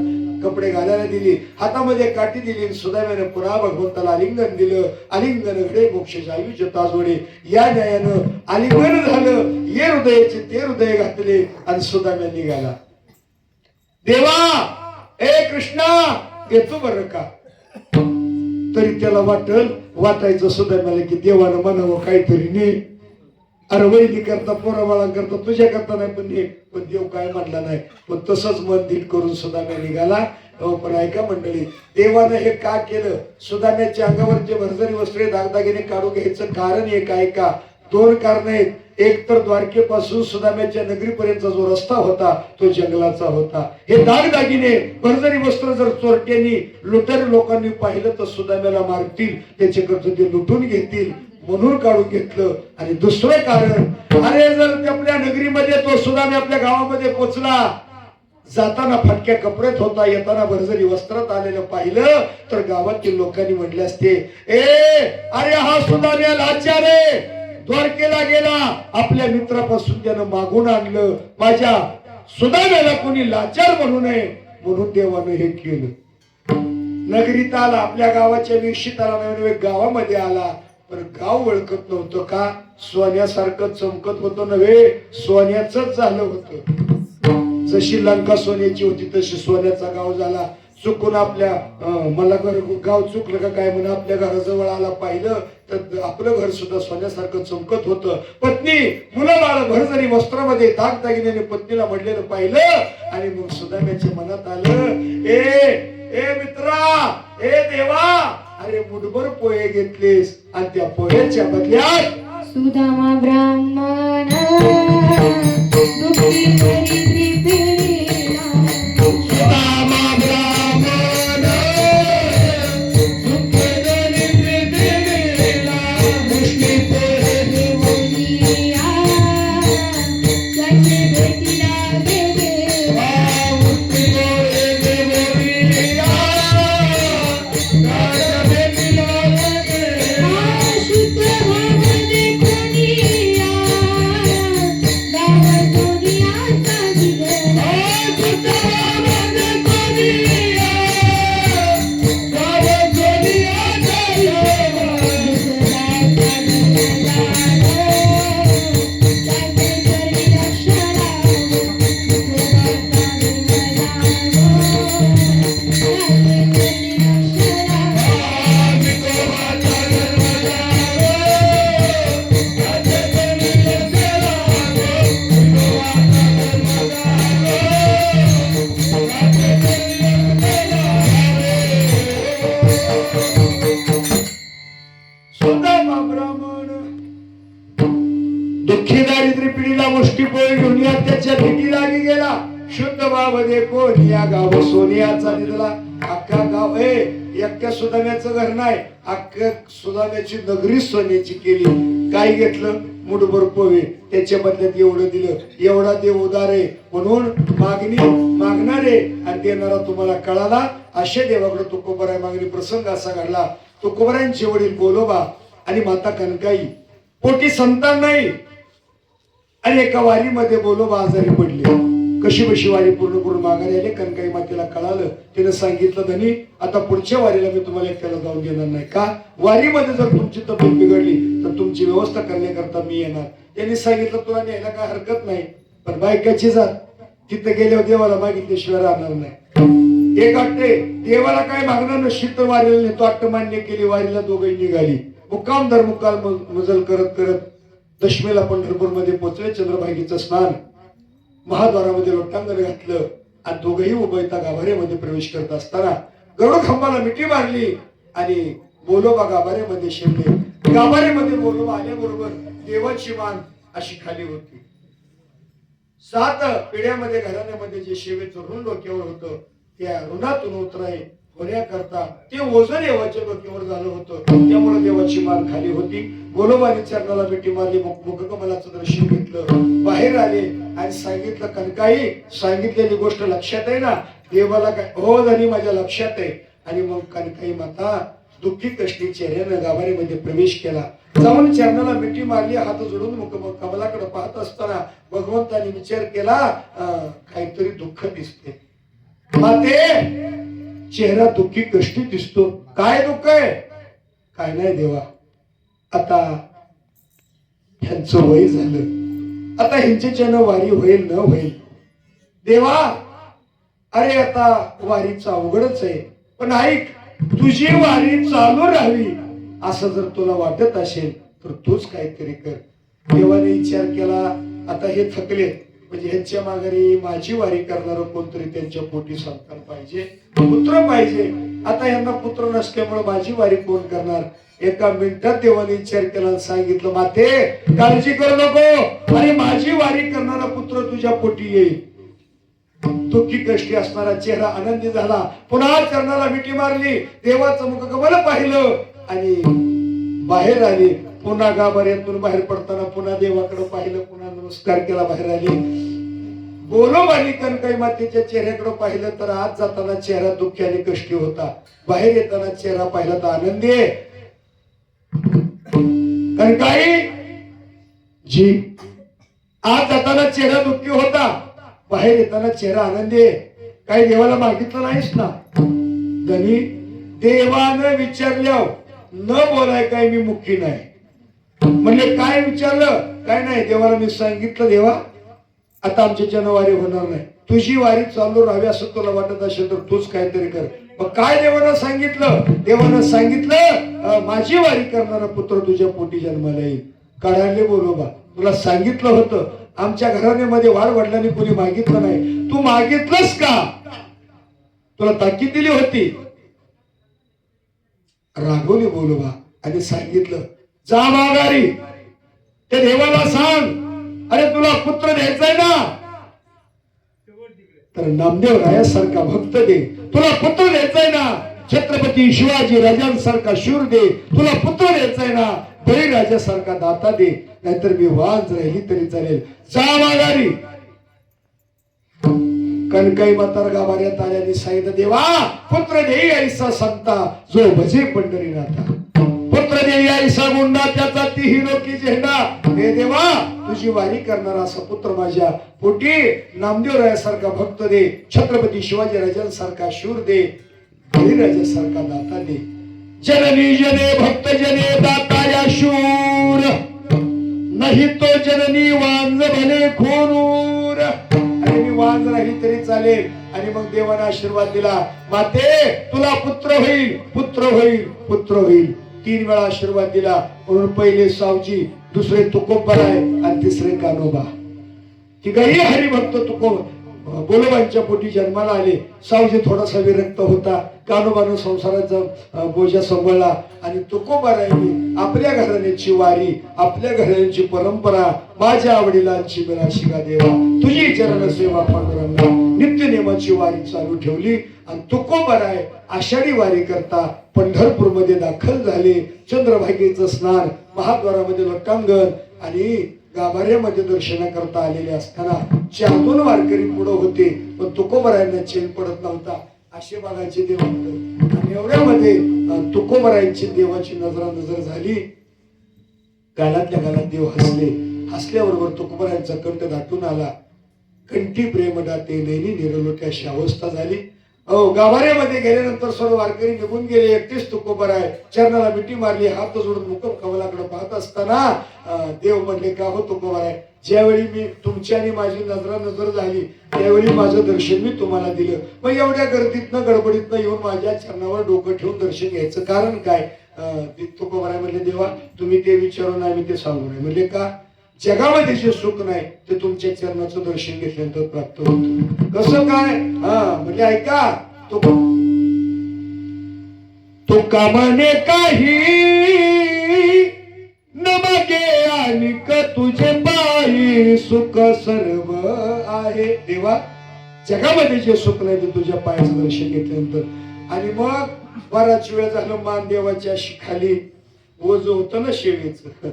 कपडे घालायला दिली. हातामध्ये काठी दिली. सुदाम्यानं पुन्हा भगवंताला आलिंगन दिलं. आलिंगन घडे मोक्षाचे आयुष्य ताजोडे. या न्यायानं आलिंगन झालं. ये हृदयाचे ते हृदय घातले आणि सुदाम्या निघाला. देवा, ए कृष्णा, येतो बरं का? तरी त्याला वाटायचं सुदाम्याला की देवानं म्हणावं काहीतरी ने. अरे वैदी करता, पोराबाळा करता, तुझ्या करता नाही पण ने. पण देव काय म्हणला नाही. पण तसंच मन धीट करून सुदाम्या निघाला. पण ऐका मंडळी, देवानं हे का केलं? सुदाम्याच्या अंगावर जे भरजरी वस्त्रे दागदागिने काढून घ्यायचं कारण एक ऐका. 2 कारण आहेत. एक तर द्वारकेपासून सुदाम्याच्या नगरीपर्यंतचा जो रस्ता होता तो जंगलाचा होता. हे दागदागिने भरजरी वस्त्र जर चोरट्यांनी लुटारी लोकांनी पाहिलं तर सुदाम्याला मारतील, त्याचे कर्ज ते लुटून घेतील, म्हणून काढून घेतलं. आणि दुसरं कारण, अरे जर आपल्या नगरीमध्ये तो सुदाम्या आपल्या गावामध्ये पोचला, जाताना फटक्या कपड्यात होता, येताना भरजरी वस्त्रात आलेलं पाहिलं तर गावातील लोकांनी म्हटले असते, अरे हा सुदाम्या लाचार आहे, द्वारकेला गेला, आपल्या मित्रापासून त्यानं मागून आणलं. माझ्या सुदाम्याला कोणी लाचार म्हणू नये म्हणून देवानं हे केलं. नगरीत आला, आपल्या गावाच्या निश्चित आला, नवीन गावामध्ये आला. पण गाव ओळखत नव्हतं का? सोन्यासारखं चमकत होतं नव्हे, सोन्याच झालं होतं. जशी लंका सोन्याची होती तशी सोन्याचा गाव झाला. चुकून आपल्या मला गाव चुकलं का काय म्हणून आपल्या घराजवळ आला, पाहिलं तर आपलं घर सुद्धा सोन्यासारखं चमकत होतं. पत्नी मुलं बाळ भरजरी वस्त्रामध्ये दागदागिन्याने पत्नीला म्हणलेलं पाहिलं. आणि मग सुदाम्याच्या मनात आलं, ए मित्रा, ए देवा, अरे मुठभर पोहे घेतलेस आणि त्या पोह्याच्या बदल्यात सुदामा ब्राह्मण दुःखी दरिद्री पीडिला दुःखी दारिद्र्य पिढीला मुष्टी पोळी घेऊन या त्याच्या भेटी लागी गेला. शुद्ध बाबदे कोण या गाव सोनियाचा दिला. अख्खा गाव एक्क्या सुदाम्याचं घर नाही, अख्ख्या सुदाम्याची नगरी सोन्याची केली. काय घेतलं? मुठभर पोहे. त्याच्या बदल्यात एवढं दिलं. एवढा देव उदार आहे म्हणून मागणी मागणारे आणि देणारा तुम्हाला कळाला. अशा देवाकडे तुकोबराय मागणी प्रसंग असा घडला. तुकोबरायांचे वडील बोलोबा आणि माता कनकाई पोटी संतान नाही आणि एका वारीमध्ये बोलोबा आजारी पडले. कशी बशी वारी पूर्ण करून मागायला आले. कनकाई मातेला कळालं. तिने सांगितलं, धनी आता पुढच्या वारीला मी तुम्हाला एकट्याला जाऊन देणार नाही. का? वारीमध्ये जर तुमची तब्येत बिघडली तर तुमची व्यवस्था करण्याकरता मी येणार. त्यांनी सांगितलं, तुला न्यायला काय हरकत नाही, पण बायकाची जात तिथे गेल्यावर देवाला मागितल्याशिवाय राहणार नाही. एक वाटते देवाला काय मागणार नशीब तर वारीला नेतो. अट्ट मान्य केली. वारीला दोघही निघाली. मुक्काम दर मुक्काल मजल करत करत दशमीला पंढरपूर मध्ये पोहोचले. चंद्रभागीचं स्नान महाद्वारामध्ये लोटांगण घातलं आणि दोघही उभयता गाभाऱ्यामध्ये प्रवेश करत असताना गरुड खांबाला मिठी मारली आणि बोलोबा गाभाऱ्यामध्ये शिरले. गाभाऱ्यामध्ये बोलोबा आल्याबरोबर देवाची मान अशी खाली होती. 7 पिढ्यामध्ये घराण्यामध्ये जे शेवेचं ऋण डोक्यावर होतं त्या ऋणातून उतराय होण्याकरता ते ओझं देवाच्या डोक्यावर झालं होतं. त्यामुळे देवाची मान खाली होती. बोलोबाने चरणाला मिठी मारली. मुखकमलाचं दर्शन घेतलं. बाहेर आले आणि सांगितलं, कनकाई सांगितलेली गोष्ट लक्षात आहे ना? देवाला काय? हो धनी माझ्या लक्षात आहे. आणि मग कनकाई माता दुःखी कष्टी चेहऱ्यानं गाभाऱ्यामध्ये प्रवेश केला. जाऊन चरणाला मिठी मारली. हात जोडून कमलाकडे पाहत असताना भगवंताने विचार केला, काहीतरी दुःख दिसते. माते चेहरा दुःखी कष्टी दिसतो. काय दुःख आहे? काय नाही देवा, आता ह्यांचं वय झालं. आता ह्यांच्याच्यानं वारी होईल न होईल. देवा अरे आता वारीचं अवघडच आहे, पण ऐक, तुझी वारी चालू राहावी असं जर तुला वाटत असेल तर तूच काहीतरी कर. देवाने विचार केला, आता हे थकले म्हणजे ह्यांच्या माघारी माझी वारी करणार कोणतरी त्यांच्या पोटी संतान पाहिजे, पुत्र पाहिजे. आता यांना पुत्र नसल्यामुळे माझी वारी कोण करणार? एका मिनिटात देवाने विचार केला आणि सांगितलं, माते काळजी करू नको, आणि माझी वारी करणारा पुत्र तुझ्या पोटी येईल. दुःखी कष्टी असणारा चेहरा आनंदी झाला. पुन्हा चरणाला मिठी मारली. देवाचं मुख कमल पाहिलं आणि बाहेर आली. पुन्हा गाभाऱ्यातून बाहेर पडताना पुन्हा देवाकडे पाहिलं. पुन्हा नमस्कार केला. बाहेर आली. बोलोबानी कनकाई मातेच्या चेहऱ्याकडे पाहिलं तर आत जाताना चेहरा दुःखी आणि कष्टी होता. बाहेर येताना चेहरा पाहिला तर आनंदी आहे. कनकाई जी आत जाताना चेहरा दुःखी होता, बाहेर येताना चेहरा आनंदी आहे. काही देवाला मागितलं नाहीस ना? धनी देवानं विचारल्यावर न बोलाय काय मी मुक्की नाही म्हणले. काय विचारलं? काय नाही. देवाला मी सांगितलं, देवा आता आमच्या वारी होणार नाही, तुझी वारी चालू राहावी असं तुला वाटत असेल तर तूच काहीतरी कर. मग काय देवानं सांगितलं? देवानं सांगितलं, माझी वारी करणारा पुत्र तुझ्या पोटी जन्माला येईल. काढायला बोलोबा तुला सांगितलं होतं, आमच्या घराण्यामध्ये वाढ वडिलांनी कोणी मागितलं नाही, तू मागितलंस का? तुला ताकीद दिली होती. रागवली बोलोबा आणि सांगितलं, जा माघारी त्या देवाला सांग, अरे तुला पुत्र द्यायचाय ना तर नामदेव रायासारखा भक्त दे. तुला पुत्र द्यायचाय ना छत्रपती शिवाजी राजांसारखा शूर दे. तुला पुत्र द्यायचाय ना बळीराजासारखा दाता दे. नाहीतर मी वाज राहिली तरी चालेल, जा माघारी. कनकाई माता गाभाऱ्यात आल्याने सांगितलं, देवा पुत्र देई ऐसा संता जो भजे पंढरीनाथा. पुत्र देई ऐसा गुंडा त्याचा तीही लोकी झेंडा. हे देवा तुझी वारी करणारा असा पुत्र माझ्या पोटी नामदेव रायासारखा भक्त दे. छत्रपती शिवाजी राजांसारखा शूर दे. बळीराजासारखा दाता दे. जननी जने भक्त जने दाता या शूर, नाही तो जननी वांज भले खोनूर. आणि मी वांज राहिली तरी चालेल. आणि मग देवाने आशीर्वाद दिला, माते तुला पुत्र होईल, पुत्र होईल, पुत्र होईल. 3 वेळा आशीर्वाद दिला. म्हणून पहिले सावजी, दुसरे तुकोबराय आणि तिसरे कान्होबा. तिघही हरिभक्त बोलोबांच्या पोटी जन्माला आले. सावजी थोडासा विरक्त होता. कानोबानं संसाराचा बोजा सांभाळला आणि तुकोबारायांनी आपल्या घराण्याची वारी, आपल्या घराण्याची परंपरा, माझ्या आवडीलांची मिराशिका देवा तुझी चरण सेवा पांडुरंगा नित्यनेमाची वारी चालू ठेवली आणि तुकोबाराय आषाढी वारी करता पंढरपूर मध्ये दाखल झाले. चंद्रभागेचं स्नान, महाद्वारामध्ये लोटांगण आणि गाभाऱ्यामध्ये दर्शन करता आलेले असताना 4 वारकरी पुढे होते, पण तुकोबारायांना चेन पडत नव्हता. असे बघायचे देवाकडे आणि एवढ्यामध्ये तुकोबारायांची देवाची नजर झाली. गालातल्या गालात देव हसले. हसल्याबरोबर तुकोबारायांचा कंठ दाटून आला. कंठी प्रेम दाटे नैनी निरलोटी अशी अवस्था झाली. गाभाऱ्यामध्ये गेल्यानंतर सर्व वारकरी निघून गेले. एकटेच तुकोबाराय चरणाला मिठी मारली, हात जोडून मुख कमलाकडे पाहत असताना देव म्हणले, का हो तुकोबाराय, ज्यावेळी मी तुमची आणि माझी नजर झाली त्यावेळी माझं दर्शन मी तुम्हाला दिलं, मग एवढ्या गर्दीतनं गडबडीतनं येऊन माझ्या चरणावर डोकं ठेवून दर्शन घ्यायचं कारण काय? तुकोबाराय म्हणले, देवा तुम्ही ते विचारू नाही, मी ते सांगू नाही. म्हणले, का? जगामध्ये जे सुख नाही ते तुमच्या चरणाचं दर्शन घेतल्यानंतर प्राप्त होत. कसं काय? म्हणजे ऐका, तो कामाने काही न मागे आणि तुझे पायी सुख सर्व आहे. देवा जगामध्ये जे सुख नाही ते तुझ्या पायाचं दर्शन घेतल्यानंतर. आणि मग बराच वेळ झालं मान देवाच्या खाली ओझ होतं ना शेवेचं.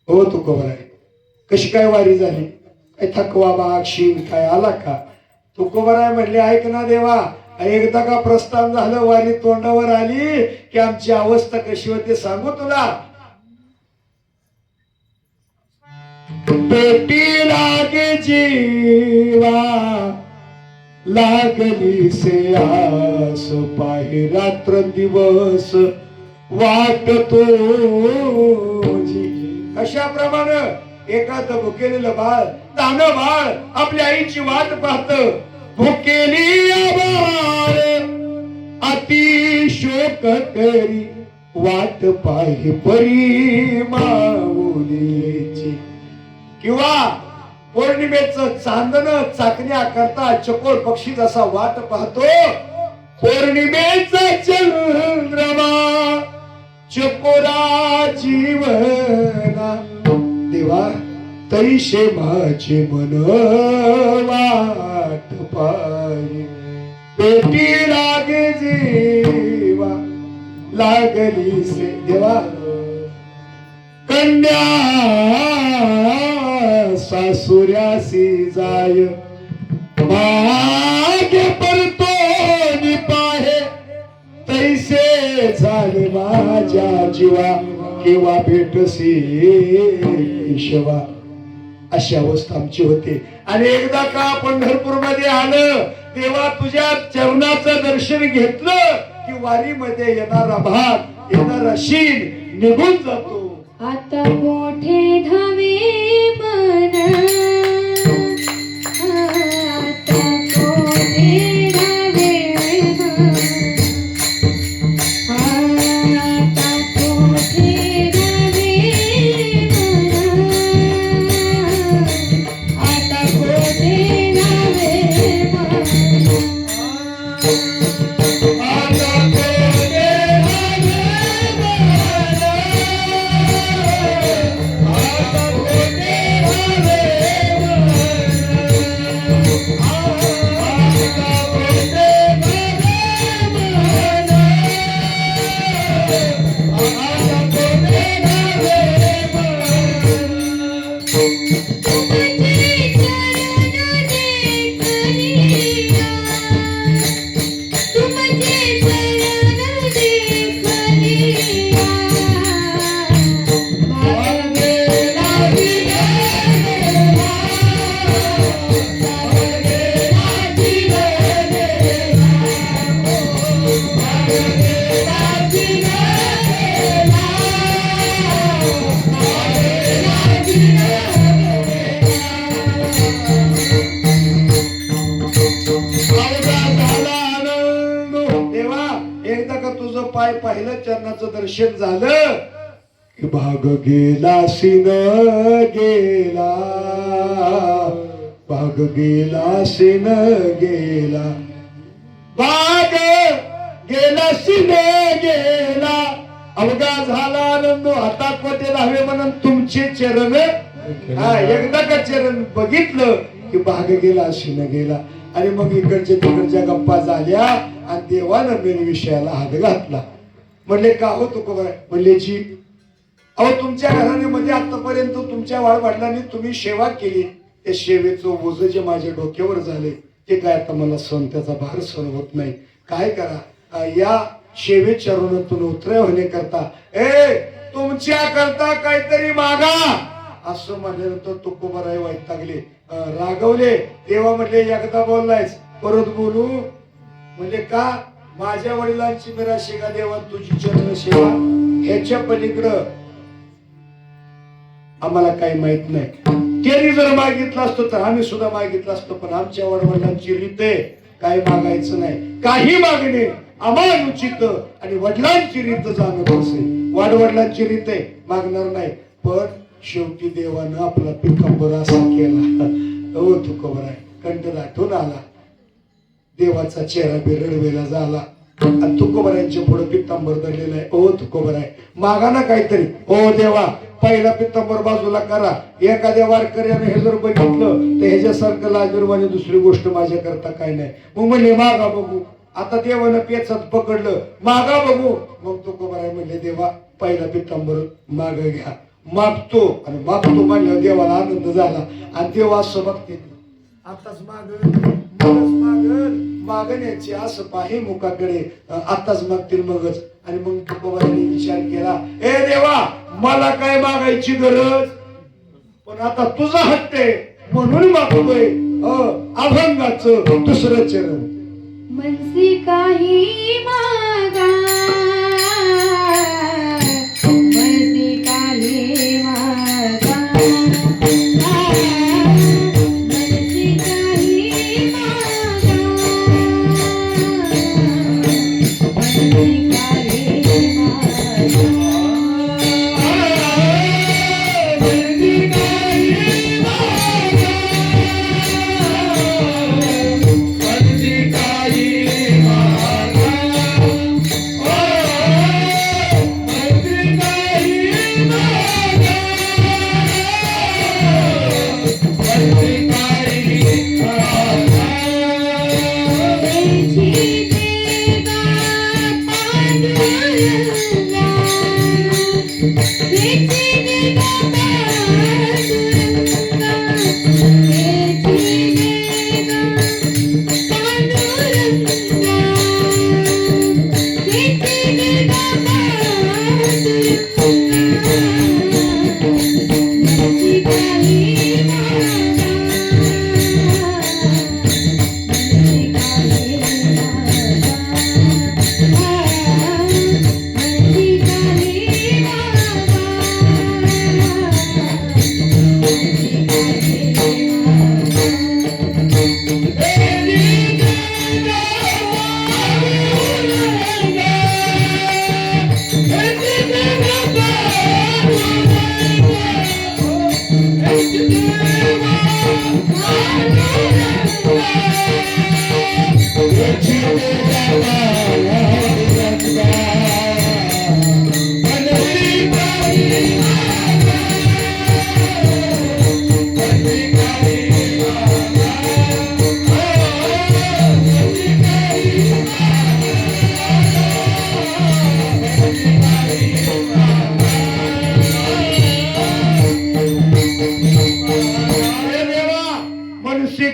हो तुकोबाराय, कशी काय वारी झाली? काय थकवा बाग शीन काय आला का? तुकोबाराय म्हणले, ऐक ना देवा, एकदा का प्रस्थान झालं, वारी तोंडावर आली की आमची अवस्था कशी होते सांगू तुला. पेटी लागे जीवा लागली से आस, पाहि रात्र दिवस वाट तुझी. अशाप्रमाणे एखादं भुकेलेलं बाळ, तानं बाळ आपल्या आईची वाट पाहत. भुकेली बाळ अति शोक करी वाट पाहि परी माऊलीची. किंवा पौर्णिमेचं चांदणं चाकण्या करता चकोर पक्षी जसा वाट पाहतो, पौर्णिमेचा चंद्रमा चकोरा जीवना. देवा तैशे माझे मन वाट पाहि, पेटी लागे जीवा लागली से. देवा कन्या सासुऱ्यासी जाय मागे परतो पाहे, तैसे झाले माझ्या जीवा केव्हा भेटसी केशवा. अशी अवस्था आमची होते. आणि एकदा का पंढरपूर मध्ये आलं, तेव्हा तुझ्या चरणाचं दर्शन घेतलं की वारीमध्ये येणारा भाग, येणारा शीन निघून जातो. आता मोठे धावे मन, आता मोठे धावे मन, आता मोठे धावे मन, आता मोठे धावे मन. पाहिलं चरणाचं दर्शन झालं की भाग गेला सिन गेला, भाग गेला सिन गेला. बाग गेला शिने गेला अवघा झाला आनंद हाता कोटे धावे म्हणून तुमचे चरण हा एकदा का चरण बघितलं की भाग गेला शिन गेला. आणि मग इकडच्या तिकडच्या गप्पा झाल्या आणि देवानं मेन विषयाला हात घातला. म्हणले का हो तुकोबा? म्हणले जी अहो तुमच्या घराण्यामध्ये आतापर्यंत तुमच्या वडिलांनी तुम्ही सेवा केली, त्या सेवेचं ओझं जे माझ्या डोक्यावर झाले ते काय आता मला सण त्याचा भार सहन होत नाही. काय करा या सेवे चरणातून उतरे होण्याकरता तुमच्या करता काहीतरी मागा असं म्हणल्यानंतर तुकोबाराय वैतागले, रागवले. देवा म्हणले एकदा बोललायस परत बोलू? म्हणजे का? माझ्या वडिलांची मिराशी का देवा तुझी चरण सेवा ह्याच्या पलीकडं आम्हाला काही माहित नाही. त्यांनी जर मागितलं असतं तर आम्ही सुद्धा मागितलं असतो, पण आमच्या वडिलांची रीत आहे काही मागायचं नाही. काही मागणे अमानुचित आणि वडिलांची रीत जाणत असे. वडिलांची रीत आहे मागणार नाही. पण शेवटी देवानं आपला पिकंबर असा केला. हो तुकोबराय कंठ दाटून आला, देवाचा चेहरा बिरडवेला झाला आणि तुकोबरायांच्या पुढे पित्तांबर धरलेला आहे. ओ तुकोबराय मागा ना काहीतरी. ओ देवा पहिला पित्तांबर बाजूला करा. एखाद्या वारकऱ्याने हे जर बघितलं तर ह्याच्यासारखं लाजरवाने दुसरी गोष्ट माझ्या करता काय नाही. मग म्हणले मागा बघू. आता देवानं पेचात पकडलं, मागा बघू. मग तुकोबराय म्हणले देवा पहिला पित्तांबर माग घ्या. मागतो आणि मागतो म्हणल्यावर देवाला आनंद झाला आणि देव असं बघते आताच मागण्याची असं पाही मुखाकडे आताच मागतील मगच. आणि मग तुकोबारांनी विचार केला, ए देवा मला काय मागायची गरज, पण आता तुझा हट्ट आहे म्हणून मागतोय अभंगाचं दुसरं चरण. मनसी काही मागा, मनसी काही मागा, मनसी काही मागा, मनसी काही मागा.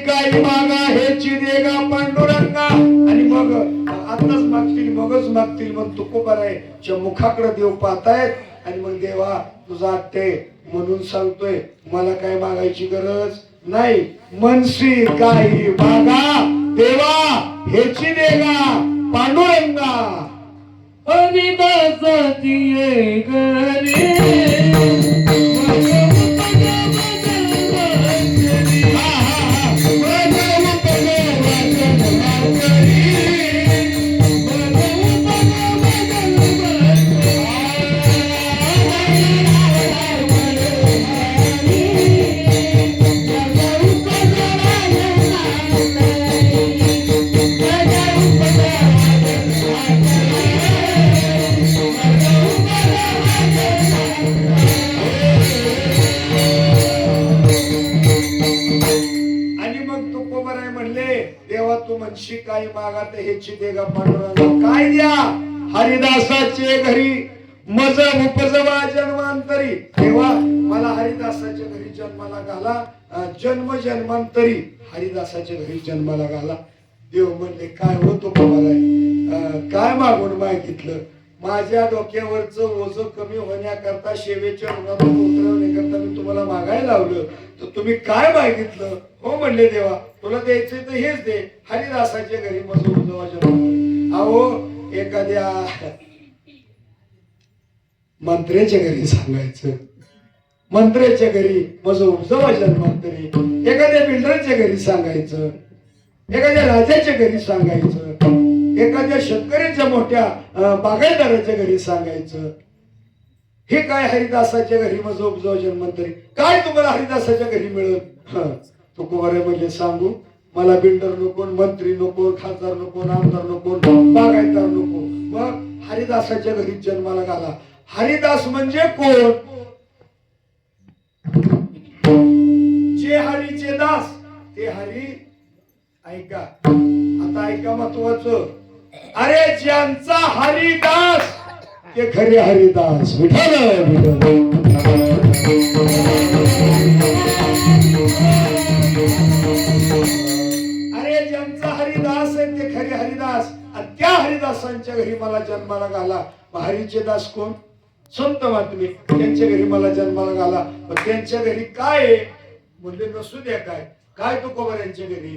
काही मागा हेची देगा पांडुरंगा. आणि मग आताच मागतील मगच मागतील. मग तुकोबारायच्या मुखाकडे देव पाहतायत आणि मग देवा तुझा हट्टे म्हणून सांगतोय मला काय मागायची गरज नाही. मनसी काही मागा देवा हेची देगा पांडुरंगा. हरिदासाची गरे Thank you. काही मागा तर हेची देगा पांडुरंगा काय द्या हरिदासाचे घरी मज उपजवा जन्मांतरी तेव्हा मला हरिदासाच्या घरी जन्माला घाला जन्म जन्मांतरी हरिदासाच्या घरी जन्माला घाला. देव म्हणले काय होतो काय मागून मागितलं माझ्या डोक्यावरच ओझ कमी होण्याकरता सेवेच्या ऋणातून उतरवण्याकरता मी तुम्हाला मागायला लावलं तर तुम्ही काय मागितलं. हो म्हणले देवा तुला द्यायचं तर हेच दे हरिदासाच्या घरी मज उपजवा जन्म. अहो एखाद्या मंत्र्याच्या घरी सांगायचं मंत्र्याच्या घरी मज उपजवा जन्मांतरी एखाद्या बिल्डरच्या घरी सांगायचं एखाद्या राजाच्या घरी सांगायचं एखाद्या शेतकऱ्याच्या मोठ्या बागायतदाराच्या घरी सांगायचं. हे काय हरिदासाच्या घरी मज उपजवा जन्मांतरी काय तुम्हाला हरिदासाच्या घरी मिळेल. तुकोबाराय म्हणजे सांगू मला बिल्डर नको मंत्री नको खासदार नको आमदार नको बागायतदार नको मग हरिदासाच्या घरी जन्माला घाला. हरिदास म्हणजे कोण जे हरीचे दास ते हरी ऐका आता ऐका महत्वाचं अरे ज्यांचा हरिदास ते खरे हरिदास विठ्ठल अरे ज्यांचा हरिदास आहे ते खरे हरिदास आणि त्या हरिदासांच्या घरी मला जन्माला घाला. हरीचे दास कोण संत महात्मे त्यांच्या घरी मला जन्माला घाला. पण त्यांच्या घरी काय आहे म्हणजे नसू द्या काय काय तुकोबार यांच्या घरी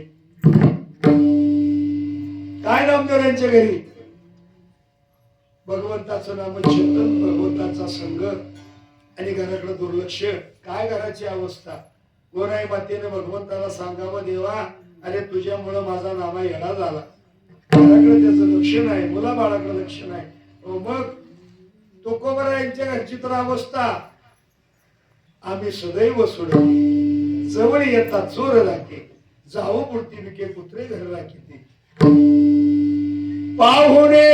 काय नामदेव यांच्या घरी भगवंताचं नामचिंतन भगवंताचा संग आणि घराकडे दुर्लक्ष. काय घराची अवस्था गोराई मातेने भगवंताला सांगावं देवा अरे तुझ्यामुळं माझा नामा येडा झाला घराकडे त्याचं लक्ष नाही मुला बाळाकडे लक्ष नाही. मग तुकोबार यांच्या घरची तर अवस्था आम्ही सदैव सोडली जवळ येतात चोर राखे जाऊ पुरती विके कुत्रे घर राखीते पाहुणे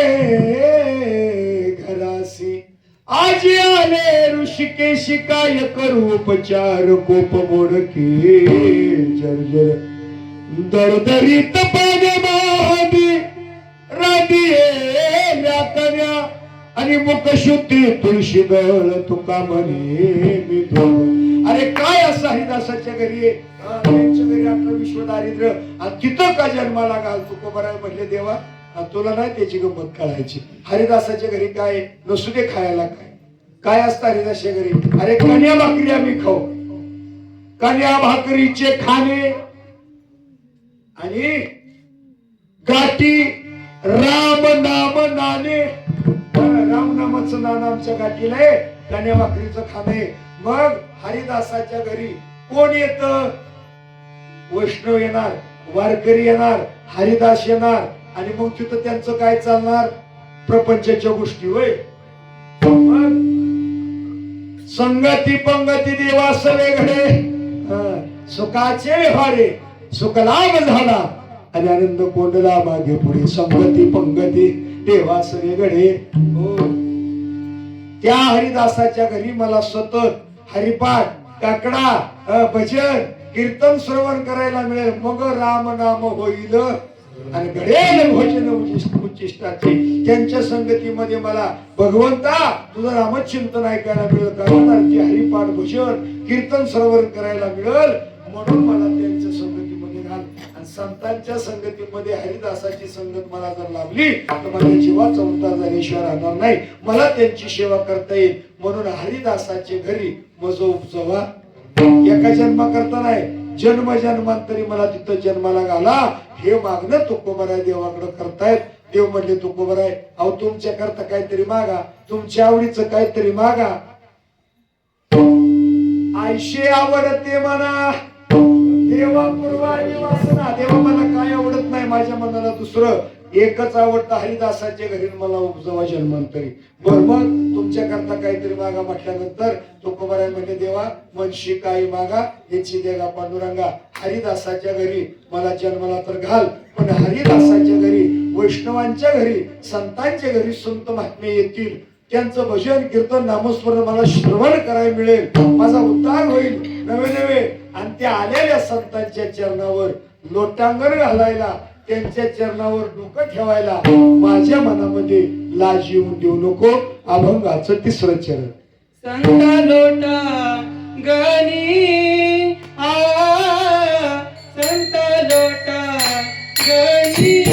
घरासी आज आले ऋषिकेशी काय करू उपचार कोप मोडके जर्जर दरदरीत पाने मादी राधिये व्याकन्या आणि मुखशुद्धी तुळशी गळ तुका म्हणे मी धोळ. अरे काय असं हरिदासाच्या घरी त्यांच्या घरी आपलं विश्व दारिद्र्य आणि तिथं का जन्माला घाल तुकोबाराय म्हणले देवा तुला नाही त्याची गंमत कळायची. हरिदासाच्या घरी काय नसू दे खायला काय काय असतं हरिदासाच्या घरी अरे कन्या भाकरी आम्ही खाऊ कन्या भाकरीचे खाणे आणि गाठी राम नाम नाणे राम नामाचं नाण आमच्या गाठीला आहे कन्या भाकरीचं खाणे. मग हरिदासाच्या घरी कोण येत वैष्णव येणार वारकरी येणार हरिदास येणार आणि मग तिथं त्यांचं काय चालणार प्रपंचाच्या गोष्टी होय. मग संगती पंगती देवास वेगळे सुखाचे व्यवहारे सुखलाभ झाला आणि आनंद कोंडला मागे पुढे संगती पंगती देवास वेगळे. हो त्या हरिदासाच्या घरी मला सतत हरिपाठ काकडा भजन कीर्तन श्रवण करायला मिळेल मग राम नाम होईल आणि घडेल भोजन उच्चिष्टाचे. त्यांच्या संगतीमध्ये मला भगवंता तुझं रामचिंतन ऐकायला मिळेल कर्मधारची हरिपाठ भजन कीर्तन श्रवण करायला मिळेल म्हणून मला त्यांच्या संगतीमध्ये घाल. आणि संतांच्या संगतीमध्ये हरिदासाची संगत मला जर लाभली तर माझ्या जीवाचा उद्धार झाल्याशिवाय राहणार नाही मला त्यांची सेवा करता येईल. म्हणून हरिदासाचे घरी मज उपजवा एका जन्मा करता नाही जन्म जन्मांतरी मला तिथं जन्माला घाला. हे मागणं तुकोबाराय देवाकडे करतायत. देव म्हणले तुकोबाराय अहो तुमच्या करता काहीतरी मागा तुमच्या आवडीचं काहीतरी मागा. आयशे आवडते म्हणा देवा पूर्वानी वासना देवा मला काय आवडत नाही माझ्या मनाला दुसरं एकच आवडतं हरिदासाच्या घरी मला उपजवा जन्मांतरी. बर मग तुमच्या करता काहीतरी मागा म्हटल्यानंतर तुकोबाराय म्हणजे देवा मनशी काही मागा याची देगा पांडुरंगा हरिदासाच्या घरी मला जन्माला तर घाल. पण हरिदासाच्या घरी वैष्णवांच्या घरी संतांच्या घरी संत महात्मे येतील त्यांचं भजन कीर्तन नामस्मरण मला श्रवण करायला मिळेल माझा उद्धार होईल नवे नवे. आणि त्या आलेल्या संतांच्या चरणावर लोटांगण घालायला त्यांच्या चरणावर डोकं ठेवायला माझ्या मनामध्ये लाज येऊन देऊ नको. अभंगाचं तिसरं चरण. संता लोटा गणी आ संता लोटा गणी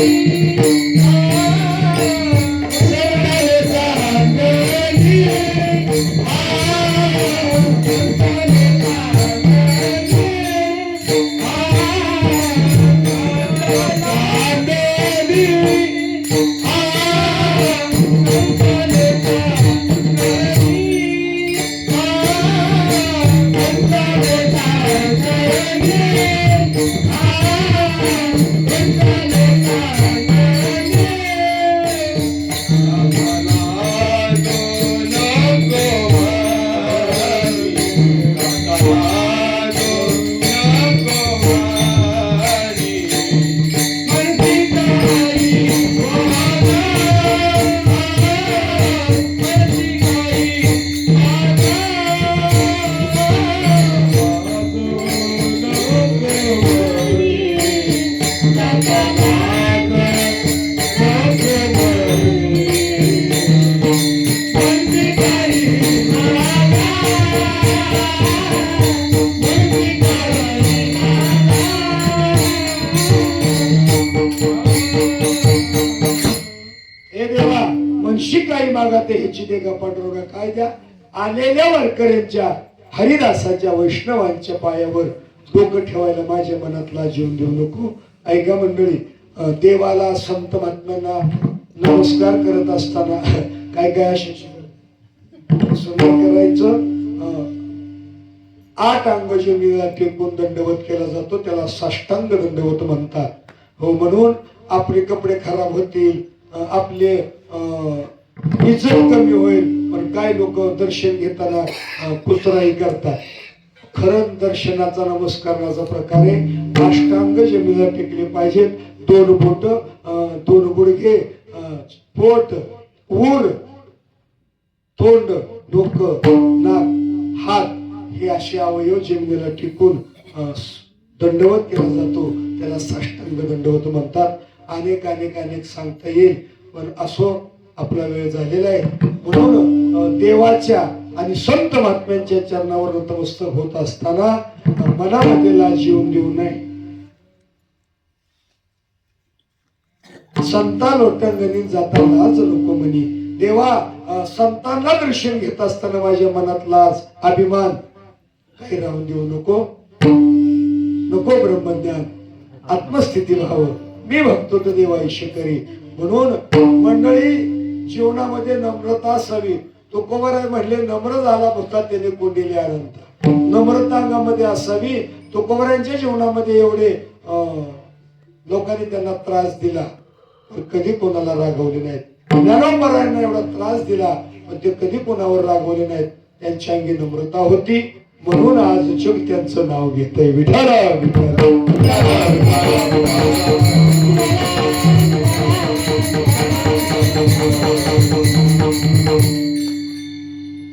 हे देवा मनशी काही मागाते ह्याची दे गा पांडुरंगा. काय द्या? आलेल्या वारकऱ्यांच्या हरिदासाच्या वैष्णवांच्या पायावर डोकं ठेवायला माझ्या मनातला जीवन देऊ नको. ऐका मंडळी, देवाला संत महात्म्यांना नमस्कार करत असताना काय काय असे सुंदर करायचं. 8 अंग जमिनीला टेकून दंडवत केला जातो, त्याला साष्टांग दंडवत म्हणतात. हो, म्हणून आपले कपडे खराब होतील, आपले इज्जत कमी होईल, पण काय लोक दर्शन घेताना कुचराई करतात. खरं दर्शनाचा नमस्काराचा प्रकार आहे. अष्टांग जमिनीला टेकले पाहिजेत. 2 बोट, 2 गुडघे, पोट, ऊर, तोंड, डोकं, नाक, हात हे असे अवयव जमिनीला टिकून दंडवत केला जातो, त्याला साष्टांग दंडवत म्हणतात. अनेक अनेक अनेक सांगता येईल, पण असो आपला वेळ झालेला आहे. म्हणून देवाच्या आणि संत महात्म्यांच्या चरणावर नतमस्तक होत असताना मनामध्ये लाज येऊन देऊ नये. संता लोटांगणी जाता लाज नको म्हणी. देवा, संतांना दर्शन घेत असताना माझ्या मनात लाज अभिमान काही राहून देऊ नको. नको ब्रह्मज्ञान, आत्मस्थिती भाव, मी भक्तो तर देवायशी करी. म्हणून मंडळी, जीवनामध्ये नम्रता असावी. तुकोबराय म्हणले, नम्र झाला भूता त्याने कोंडिले अनंत. नम्रता अंगामध्ये असावी. तुकोबरायांच्या जीवनामध्ये एवढे लोकांनी त्यांना त्रास दिला, पण कधी कोणाला रागवले नाहीत. ज्ञानोबरायांना एवढा त्रास दिला, पण ते कधी कोणावर रागवले नाहीत. त्यांच्या अंगी नम्रता होती, म्हणून आज जग त्यांचं नाव घेतंय. विठ्ठल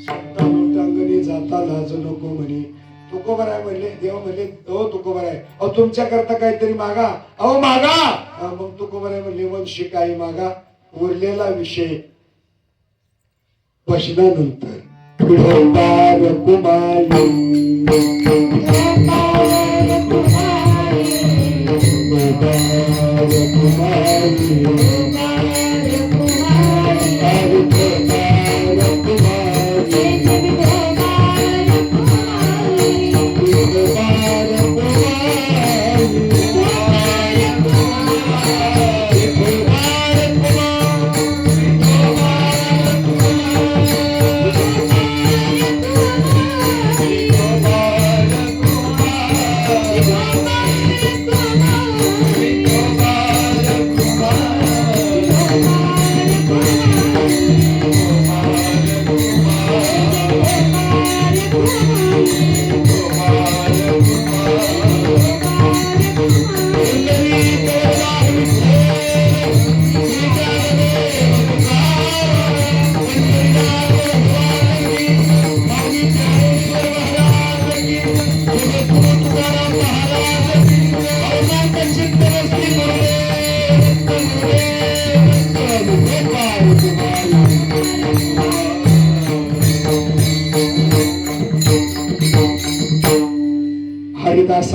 संतांगणी जाता लाज नको म्हणे. तुकोबराय म्हणले, देव म्हणले, हो तुकोबराय, अहो तुमच्या करता काहीतरी मागा. अहो मागा. मग तुकोबराय म्हणले, वंशी काही मागा. उरलेला विषय भजनानंतर. विठोबार कुमारी, विठोबार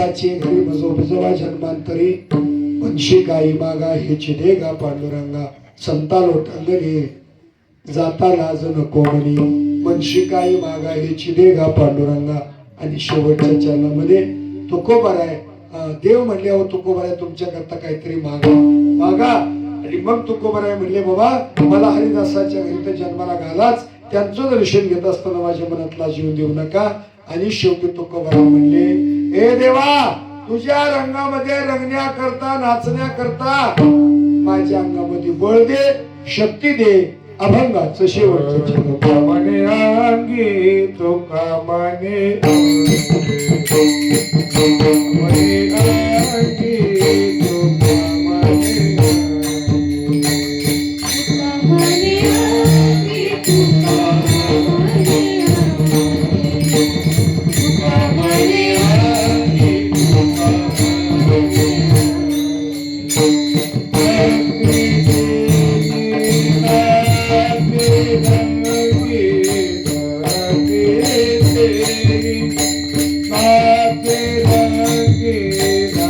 हरिदासाचे घरी बजवा जन्मांतरी मनशी काही मागा हे चिदेगा पांडुरंगा संता लोटांगणे जाता लाज नको म्हणी मनशी काही मागा हे चिदेगा पांडुरंगा. आणि शेवटच्या चरणामध्ये तुकोबाराय देव म्हणले अहो तुकोबाराय तुमच्याकरता काहीतरी मागा. आणि मग तुकोबाराय म्हणले बाबा मला हरिदासाच्या घरी तर जन्माला घालाच, त्यांचं दर्शन घेत असताना माझ्या मनातला जीव देऊ नका. आणि शेवटी तुकोबाराय म्हणले हे देवा तुझ्या रंगामध्ये रंगण्याकरता नाचण्याकरता माझ्या अंगामध्ये बळ दे, शक्ती दे. अभंगाचं शेवटचं चरण. मने अंगी तुका मने मने अंगी तुका मने मने अंगी तुका मने अंगी रंगी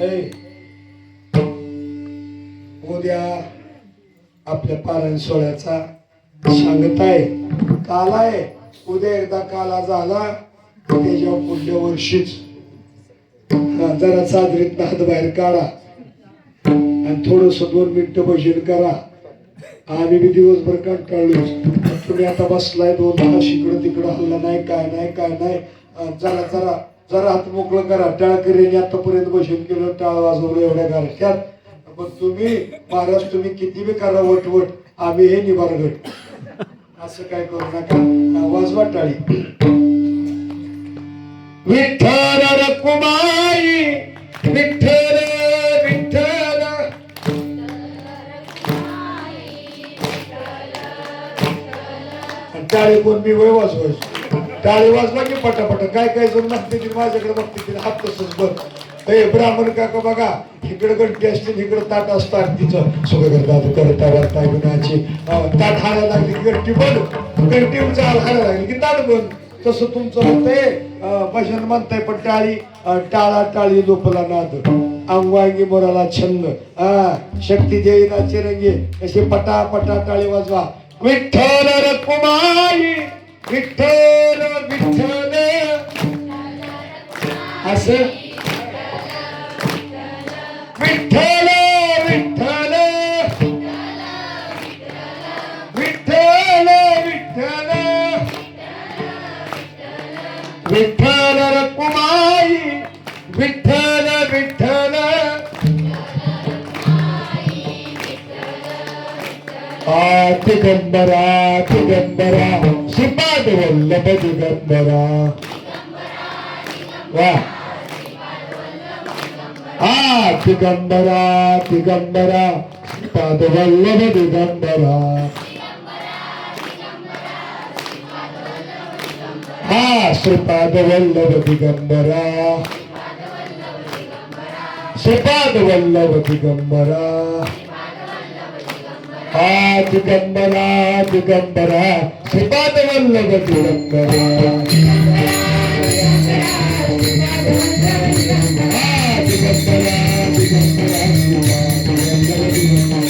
ए, उद्या आपल्या पारायण सोहळ्याचा सांगत आहे काल आहे उद्या एकदा काला झाला त्याच्या पुढल्या वर्षीच जरा चादरीत हात बाहेर काढा आणि थोडस 2 मिनिटं भजन करा. आम्ही बी दिवसभर कंटाळलो. तुम्ही आता बसलाय 2 तास इकडं तिकडं हल्ला नाही काय नाही जरा जरा जरा हात मोकळं करा. टाळकरीने आतापर्यंत भजन केलं टाळ वाजवलं एवढ्या गारठ्यात. पण तुम्ही महाराज तुम्ही किती बी करा वटवट आम्ही हे निबारगट असं काय करू नका. वाजवा टाळी. विठ्ठल रकुमाई विठ्ठल विठ्ठल टाळी कोण मी वय वाजवायचो. टाळी वाजवा की पटापट काय काय जण नसते की माझ्याकडे बघते की हात तसंच बघ. हे ब्राह्मण काका बघा इकडे घंटी असते इकडे ताट असतं आरतीचं सगळं दादू करता वारता गुणाची ताट हारायला लागली की घंटी बंद घंटी हारायला लागली की ताट बंद. तसं तुमचं म्हणतंय भजन म्हणताय पण टाळी टाळा टाळी लोपला नाद अंगांगी मोराला छंद शक्ती देईना चिरंगी असे पटा पटा टाळी वाजवा. विठ्ठल रकुमाई विठ्ठल विठ्ठल असं विठ्ठल विठ्ठल विठ्ठल विठ्ठल विठ्ठल रकुमाई विठ्ठल विठ्ठल दिगंबरा दिगंबरा श्रीपाद वल्लभ दिगंबरा वा दिगंबरा दिगंबरा श्रीपाद वल्लभ दिगंबरा श्रीपाद वल्लभ दिगंबरा श्रीपाद वल्लभ दिगंबरा दिगंबरा दिगंबरा श्रीपाद वल्लभ दिगंबरा दिगंबरा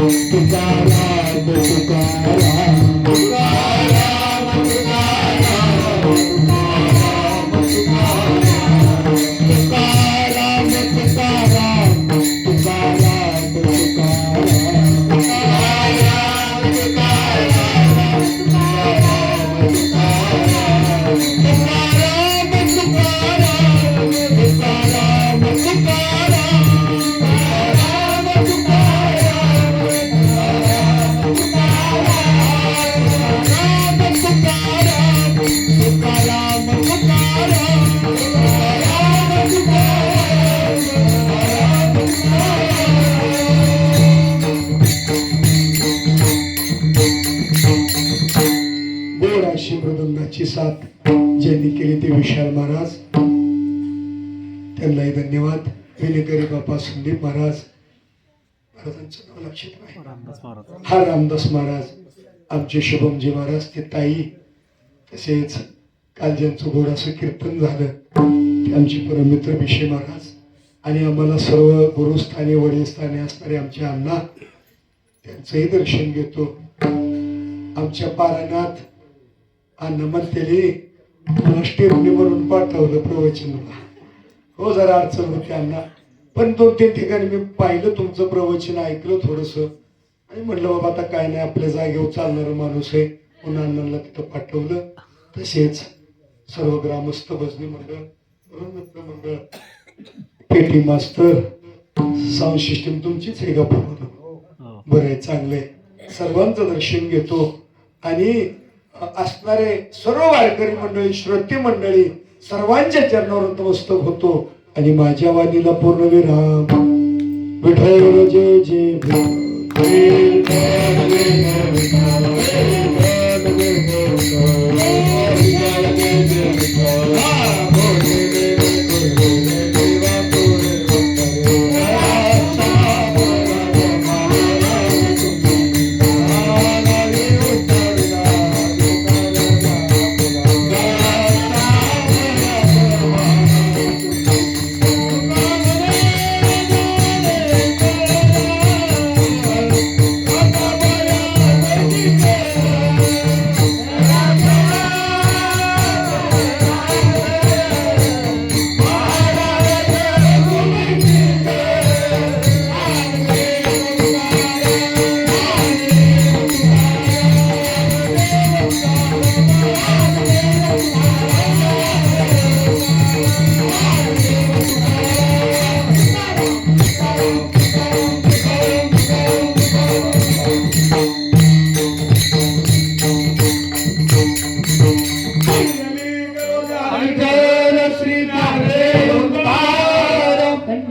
दिगंबरा मृदंगाची साथ ज्यांनी केली ते विशाल महाराज त्यांनाही धन्यवाद. विनेकरी बापा संदीप महाराज महाराजांचं नाव लक्षात नाही रामदास महाराज आमचे शुभमजी महाराज ते ताई तसेच काल ज्यांचं गोडाचं कीर्तन झालं ते आमचे परममित्र भिशे महाराज आणि आम्हाला सर्व गुरुस्थानी वडीलस्थानी असणारे आमचे अण्णा त्यांचंही दर्शन घेतो. आमच्या पारायणात अन्न म्हणतेली स्टेपनी म्हणून पाठवलं प्रवचनाला. हो जरा अडचण होती अण्णा पण 2-3 ठिकाणी मी पाहिलं तुमचं प्रवचन ऐकलं थोडस आणि म्हटलं बाबा आता काय नाही आपल्या जागेवर चालणारा माणूस आहे पुन्हा अण्णांना तिथं पाठवलं. तसेच सर्व ग्रामस्थ भजनी मंडळ मित्र मंडळ पेटी मास्तर साऊंड सिस्टीम तुमचीच आहे का पूर्ण बरं चांगलंय. सर्वांचं दर्शन घेतो आणि असणारे सर्व वारकरी मंडळी, श्रोते मंडळी सर्वांच्या चरणावर नतमस्तक होतो आणि माझ्या वाणीला पूर्णविराम. विठ्ठल जय जय विठ्ठल.